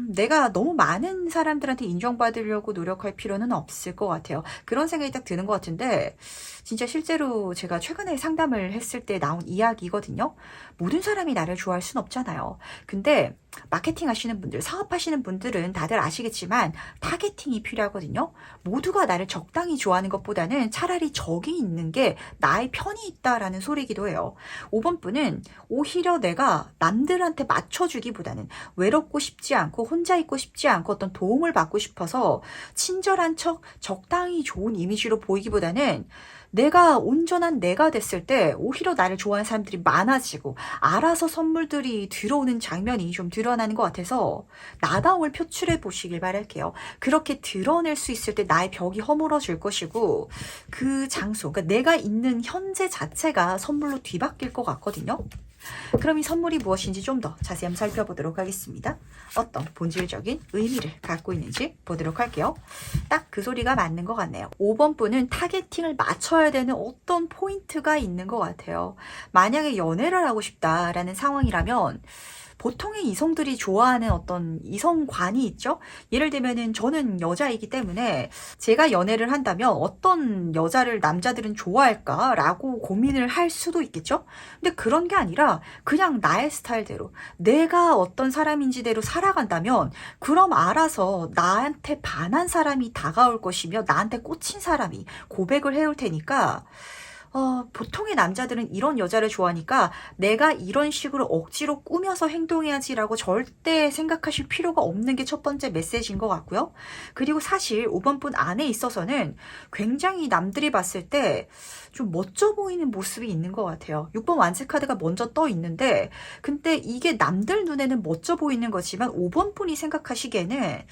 내가 너무 많은 사람들한테 인정받으려고 노력할 필요는 없을 것 같아요. 그런 생각이 딱 드는 것 같은데 진짜 실제로 제가 최근에 상담을 했을 때 나온 이야기거든요. 모든 사람이 나를 좋아할 순 없잖아요. 근데 마케팅 하시는 분들, 사업하시는 분들은 다들 아시겠지만 타겟팅이 필요하거든요. 모두가 나를 적당히 좋아하는 것보다는 차라리 적이 있는 게 나의 편이 있다라는 소리이기도 해요. 5번 분은 오히려 내가 남들한테 맞춰주기보다는 외롭고 싶지 않고 혼자 있고 싶지 않고 어떤 도움을 받고 싶어서 친절한 척 적당히 좋은 이미지로 보이기보다는 내가 온전한 내가 됐을 때 오히려 나를 좋아하는 사람들이 많아지고 알아서 선물들이 들어오는 장면이 좀 드러나는 것 같아서 나다움을 표출해 보시길 바랄게요. 그렇게 드러낼 수 있을 때 나의 벽이 허물어질 것이고 그 장소, 그러니까 내가 있는 현재 자체가 선물로 뒤바뀔 것 같거든요. 그럼 이 선물이 무엇인지 좀 더 자세히 한번 살펴보도록 하겠습니다. 어떤 본질적인 의미를 갖고 있는지 보도록 할게요. 딱 그 소리가 맞는 것 같네요. 5번 분은 타겟팅을 맞춰야 되는 어떤 포인트가 있는 것 같아요. 만약에 연애를 하고 싶다라는 상황이라면 보통의 이성들이 좋아하는 어떤 이성관이 있죠? 예를 들면은 저는 여자이기 때문에 제가 연애를 한다면 어떤 여자를 남자들은 좋아할까라고 고민을 할 수도 있겠죠? 근데 그런 게 아니라 그냥 나의 스타일대로 내가 어떤 사람인지대로 살아간다면 그럼 알아서 나한테 반한 사람이 다가올 것이며 나한테 꽂힌 사람이 고백을 해올 테니까 보통의 남자들은 이런 여자를 좋아하니까 내가 이런 식으로 억지로 꾸며서 행동해야지라고 절대 생각하실 필요가 없는 게 첫 번째 메시지인 것 같고요. 그리고 사실 5번 분 안에 있어서는 굉장히 남들이 봤을 때 좀 멋져 보이는 모습이 있는 것 같아요. 6번 완스 카드가 먼저 떠 있는데 근데 이게 남들 눈에는 멋져 보이는 거지만 5번 분이 생각하시기에는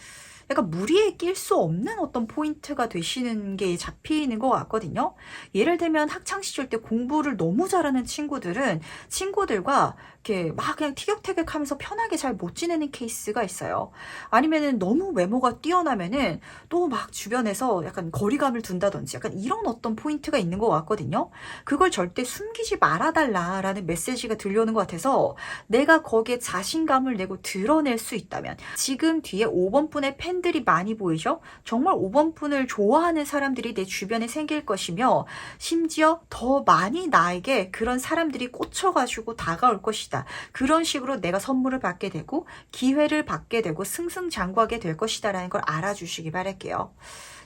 약간 무리에 낄 수 없는 어떤 포인트가 되시는 게 잡히는 것 같거든요. 예를 들면 학창시절 때 공부를 너무 잘하는 친구들은 친구들과 이렇게 막 그냥 티격태격하면서 편하게 잘 못 지내는 케이스가 있어요. 아니면은 너무 외모가 뛰어나면은 또 막 주변에서 약간 거리감을 둔다든지 약간 이런 어떤 포인트가 있는 것 같거든요. 그걸 절대 숨기지 말아달라라는 메시지가 들려오는 것 같아서 내가 거기에 자신감을 내고 드러낼 수 있다면 지금 뒤에 5번 분의 팬들이 많이 보이죠? 정말 5번 분을 좋아하는 사람들이 내 주변에 생길 것이며 심지어 더 많이 나에게 그런 사람들이 꽂혀가지고 다가올 것이다. 그런 식으로 내가 선물을 받게 되고 기회를 받게 되고 승승장구하게 될 것이다 라는 걸 알아주시기 바랄게요.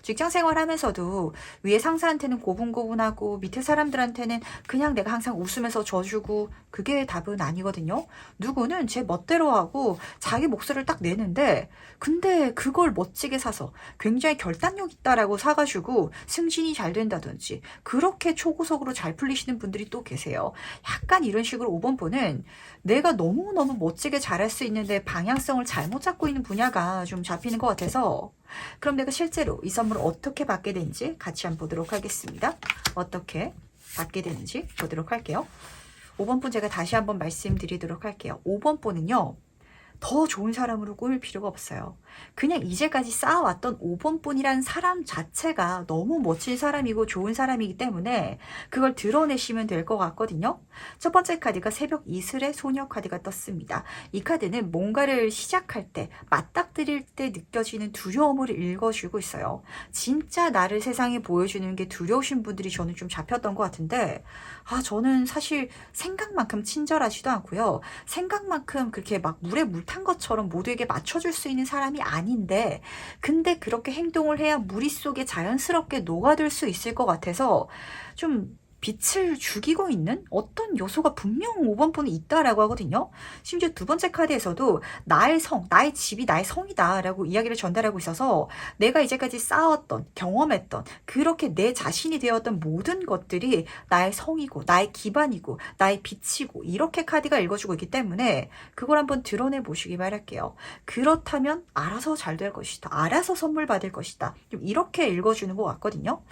직장 생활하면서도 위에 상사한테는 고분고분하고 밑에 사람들한테는 그냥 내가 항상 웃으면서 져주고 그게 답은 아니거든요. 누구는 제 멋대로 하고 자기 목소리를 딱 내는데 근데 그걸 멋지게 사서 굉장히 결단력 있다라고 사가지고 승진이 잘 된다든지 그렇게 초고속으로 잘 풀리시는 분들이 또 계세요. 약간 이런 식으로 5번 분은 내가 너무너무 멋지게 잘할 수 있는데 방향성을 잘못 잡고 있는 분야가 좀 잡히는 것 같아서 그럼 내가 실제로 이 선물을 어떻게 받게 되는지 같이 한번 보도록 하겠습니다. 어떻게 받게 되는지 보도록 할게요. 5번 분 제가 다시 한번 말씀드리도록 할게요. 5번 분은요. 더 좋은 사람으로 꾸밀 필요가 없어요. 그냥 이제까지 쌓아왔던 5번 분이란 사람 자체가 너무 멋진 사람이고 좋은 사람이기 때문에 그걸 드러내시면 될 것 같거든요. 첫 번째 카드가 새벽 이슬의 소녀 카드가 떴습니다. 이 카드는 뭔가를 시작할 때 맞닥뜨릴 때 느껴지는 두려움을 읽어주고 있어요. 진짜 나를 세상에 보여주는 게 두려우신 분들이 저는 좀 잡혔던 것 같은데 저는 사실 생각만큼 친절하지도 않고요. 생각만큼 그렇게 막 물에 물 탄 것처럼 모두에게 맞춰줄 수 있는 사람이 아닌데 근데 그렇게 행동을 해야 무리 속에 자연스럽게 녹아들 수 있을 것 같아서 좀 빛을 죽이고 있는 어떤 요소가 분명 5번 분이 있다라고 하거든요. 심지어 두 번째 카드에서도 나의 성, 나의 집이 나의 성이다 라고 이야기를 전달하고 있어서 내가 이제까지 쌓았던, 경험했던 그렇게 내 자신이 되었던 모든 것들이 나의 성이고 나의 기반이고 나의 빛이고 이렇게 카드가 읽어주고 있기 때문에 그걸 한번 드러내 보시기 바랄게요. 그렇다면 알아서 잘 될 것이다. 알아서 선물 받을 것이다. 좀 이렇게 읽어주는 것 같거든요.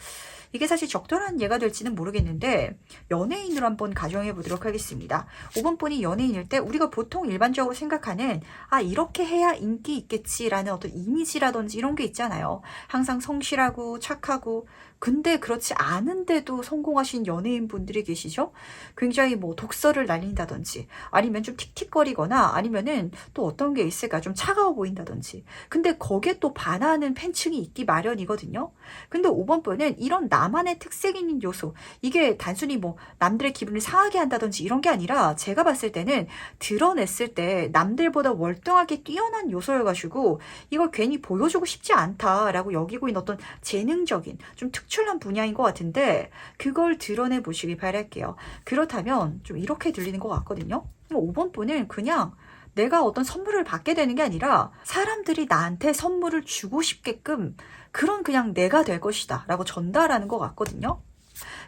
이게 사실 적절한 예가 될지는 모르겠는데 연예인으로 한번 가정해 보도록 하겠습니다. 5번 분이 연예인일 때 우리가 보통 일반적으로 생각하는 이렇게 해야 인기 있겠지라는 어떤 이미지라든지 이런 게 있잖아요. 항상 성실하고 착하고 근데 그렇지 않은데도 성공하신 연예인 분들이 계시죠? 굉장히 뭐 독서를 날린다든지 아니면 좀 틱틱거리거나 아니면은 또 어떤 게 있을까 좀 차가워 보인다든지 근데 거기에 또 반하는 팬층이 있기 마련이거든요. 근데 5번 분은 이런 나만의 특색 있는 요소 이게 단순히 뭐 남들의 기분을 상하게 한다든지 이런 게 아니라 제가 봤을 때는 드러냈을 때 남들보다 월등하게 뛰어난 요소여가지고 이걸 괜히 보여주고 싶지 않다라고 여기고 있는 어떤 재능적인 좀 특출난 분야인 것 같은데 그걸 드러내 보시기 바랄게요. 그렇다면 좀 이렇게 들리는 것 같거든요. 5번 분은 그냥 내가 어떤 선물을 받게 되는 게 아니라 사람들이 나한테 선물을 주고 싶게끔 그런 그냥 내가 될 것이다 라고 전달하는 것 같거든요.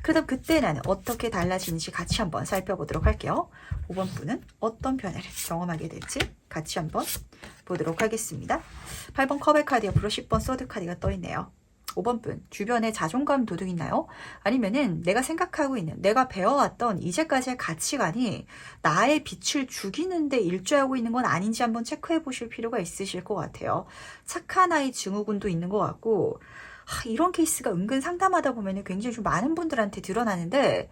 그럼 그때 나는 어떻게 달라지는지 같이 한번 살펴보도록 할게요. 5번 분은 어떤 변화를 경험하게 될지 같이 한번 보도록 하겠습니다. 8번 컵의 카드 옆으로 10번 소드 카드가 떠있네요. 5번 분, 주변에 자존감 도둑 있나요? 아니면은 내가 생각하고 있는, 내가 배워왔던 이제까지의 가치관이 나의 빛을 죽이는데 일조하고 있는 건 아닌지 한번 체크해 보실 필요가 있으실 것 같아요. 착한 아이 증후군도 있는 것 같고, 이런 케이스가 은근 상담하다 보면 굉장히 좀 많은 분들한테 드러나는데,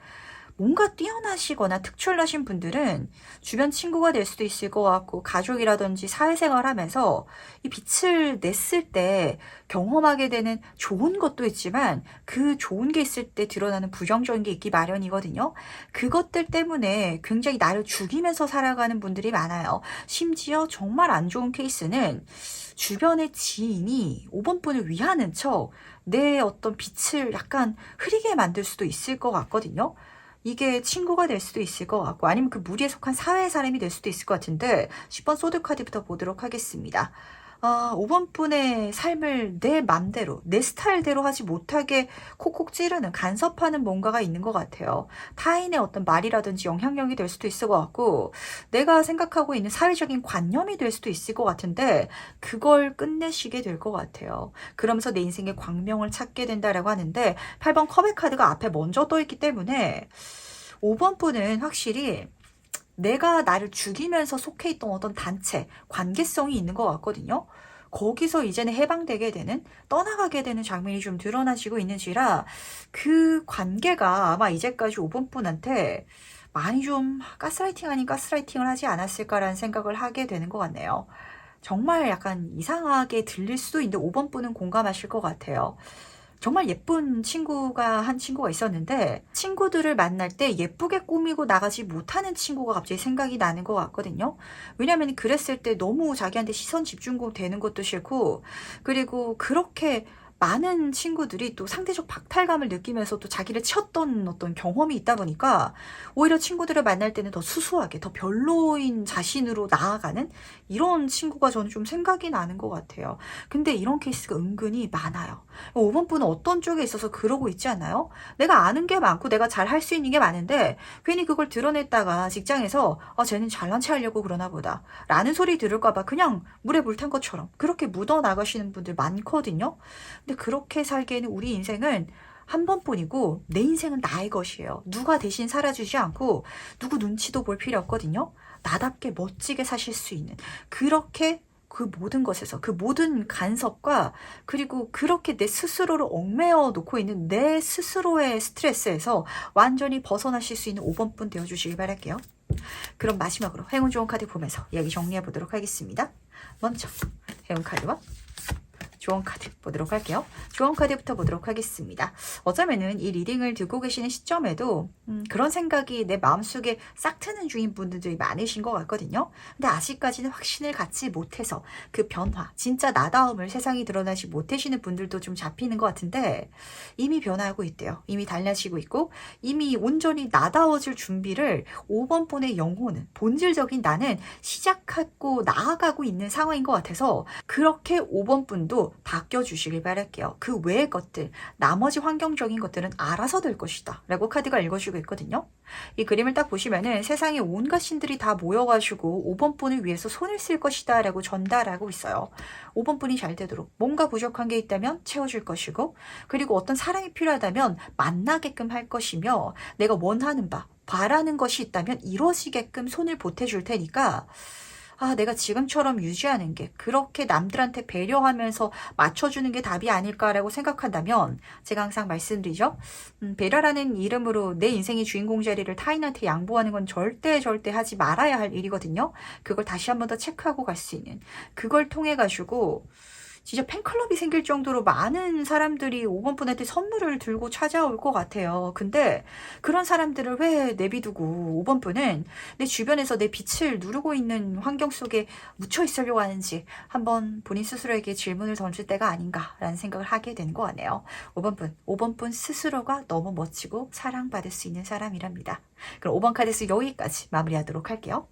뭔가 뛰어나시거나 특출나신 분들은 주변 친구가 될 수도 있을 것 같고, 가족이라든지 사회생활 하면서 이 빛을 냈을 때 경험하게 되는 좋은 것도 있지만, 그 좋은 게 있을 때 드러나는 부정적인 게 있기 마련이거든요. 그것들 때문에 굉장히 나를 죽이면서 살아가는 분들이 많아요. 심지어 정말 안 좋은 케이스는 주변의 지인이 5번 분을 위하는 척 내 어떤 빛을 약간 흐리게 만들 수도 있을 것 같거든요. 이게 친구가 될 수도 있을 것 같고, 아니면 그 무리에 속한 사회 사람이 될 수도 있을 것 같은데, 10번 소드 카드부터 보도록 하겠습니다. 5번 분의 삶을 내 맘대로, 내 스타일대로 하지 못하게 콕콕 찌르는, 간섭하는 뭔가가 있는 것 같아요. 타인의 어떤 말이라든지 영향력이 될 수도 있을 것 같고, 내가 생각하고 있는 사회적인 관념이 될 수도 있을 것 같은데, 그걸 끝내시게 될 것 같아요. 그러면서 내 인생의 광명을 찾게 된다라고 하는데, 8번 컵의 카드가 앞에 먼저 떠있기 때문에, 5번 분은 확실히 내가 나를 죽이면서 속해 있던 어떤 단체, 관계성이 있는 것 같거든요. 거기서 이제는 해방되게 되는, 떠나가게 되는 장면이 좀 드러나지고 있는지라, 그 관계가 아마 이제까지 5번 분한테 많이 좀 가스라이팅 아닌 가스라이팅을 하지 않았을까라는 생각을 하게 되는 것 같네요. 정말 약간 이상하게 들릴 수도 있는데 5번 분은 공감하실 것 같아요. 정말 예쁜 한 친구가 있었는데, 친구들을 만날 때 예쁘게 꾸미고 나가지 못하는 친구가 갑자기 생각이 나는 것 같거든요. 왜냐면 그랬을 때 너무 자기한테 시선 집중 되는 것도 싫고, 그리고 그렇게 많은 친구들이 또 상대적 박탈감을 느끼면서 또 자기를 치었던 어떤 경험이 있다 보니까, 오히려 친구들을 만날 때는 더 수수하게, 더 별로인 자신으로 나아가는 이런 친구가 저는 좀 생각이 나는 것 같아요. 근데 이런 케이스가 은근히 많아요. 5번 분은 어떤 쪽에 있어서 그러고 있지 않나요? 내가 아는 게 많고 내가 잘 할 수 있는 게 많은데, 괜히 그걸 드러냈다가 직장에서 쟤는 잘난 체 하려고 그러나 보다 라는 소리 들을까 봐 그냥 물에 물 탄 것처럼 그렇게 묻어 나가시는 분들 많거든요. 근데 그렇게 살기에는 우리 인생은 한 번뿐이고, 내 인생은 나의 것이에요. 누가 대신 살아주지 않고 누구 눈치도 볼 필요 없거든요. 나답게 멋지게 사실 수 있는, 그렇게 그 모든 것에서, 그 모든 간섭과, 그리고 그렇게 내 스스로를 얽매어 놓고 있는 내 스스로의 스트레스에서 완전히 벗어나실 수 있는 5번 분 되어주시길 바랄게요. 그럼 마지막으로 행운 좋은 카드 보면서 이야기 정리해 보도록 하겠습니다. 먼저 행운 카드와 조언 카드 보도록 할게요. 조언 카드부터 보도록 하겠습니다. 어쩌면은 이 리딩을 듣고 계시는 시점에도 그런 생각이 내 마음속에 싹 트는 중인 분들이 많으신 것 같거든요. 근데 아직까지는 확신을 갖지 못해서 그 변화, 진짜 나다움을 세상에 드러나지 못하시는 분들도 좀 잡히는 것 같은데, 이미 변화하고 있대요. 이미 달라지고 있고, 이미 온전히 나다워질 준비를 5번 분의 영혼은, 본질적인 나는 시작하고 나아가고 있는 상황인 것 같아서, 그렇게 5번 분도 바뀌어주시길 바랄게요. 그 외의 것들, 나머지 환경적인 것들은 알아서 될 것이다 라고 카드가 읽어주고 있거든요. 이 그림을 딱 보시면은 세상에 온갖 신들이 다 모여가지고 5번 분을 위해서 손을 쓸 것이다 라고 전달하고 있어요. 5번 분이 잘 되도록 뭔가 부족한 게 있다면 채워줄 것이고, 그리고 어떤 사랑이 필요하다면 만나게끔 할 것이며, 내가 원하는 바라는 것이 있다면 이루어지게끔 손을 보태줄 테니까, 내가 지금처럼 유지하는 게, 그렇게 남들한테 배려하면서 맞춰주는 게 답이 아닐까라고 생각한다면, 제가 항상 말씀드리죠. 배려라는 이름으로 내 인생의 주인공 자리를 타인한테 양보하는 건 절대 하지 말아야 할 일이거든요. 그걸 다시 한 번 더 체크하고 갈 수 있는, 그걸 통해 가지고 진짜 팬클럽이 생길 정도로 많은 사람들이 5번 분한테 선물을 들고 찾아올 것 같아요. 근데 그런 사람들을 왜 내비두고 5번 분은 내 주변에서 내 빛을 누르고 있는 환경 속에 묻혀 있으려고 하는지 한번 본인 스스로에게 질문을 던질 때가 아닌가라는 생각을 하게 되는 것 같네요. 5번 분 스스로가 너무 멋지고 사랑받을 수 있는 사람이랍니다. 그럼 5번 카드에서 여기까지 마무리하도록 할게요.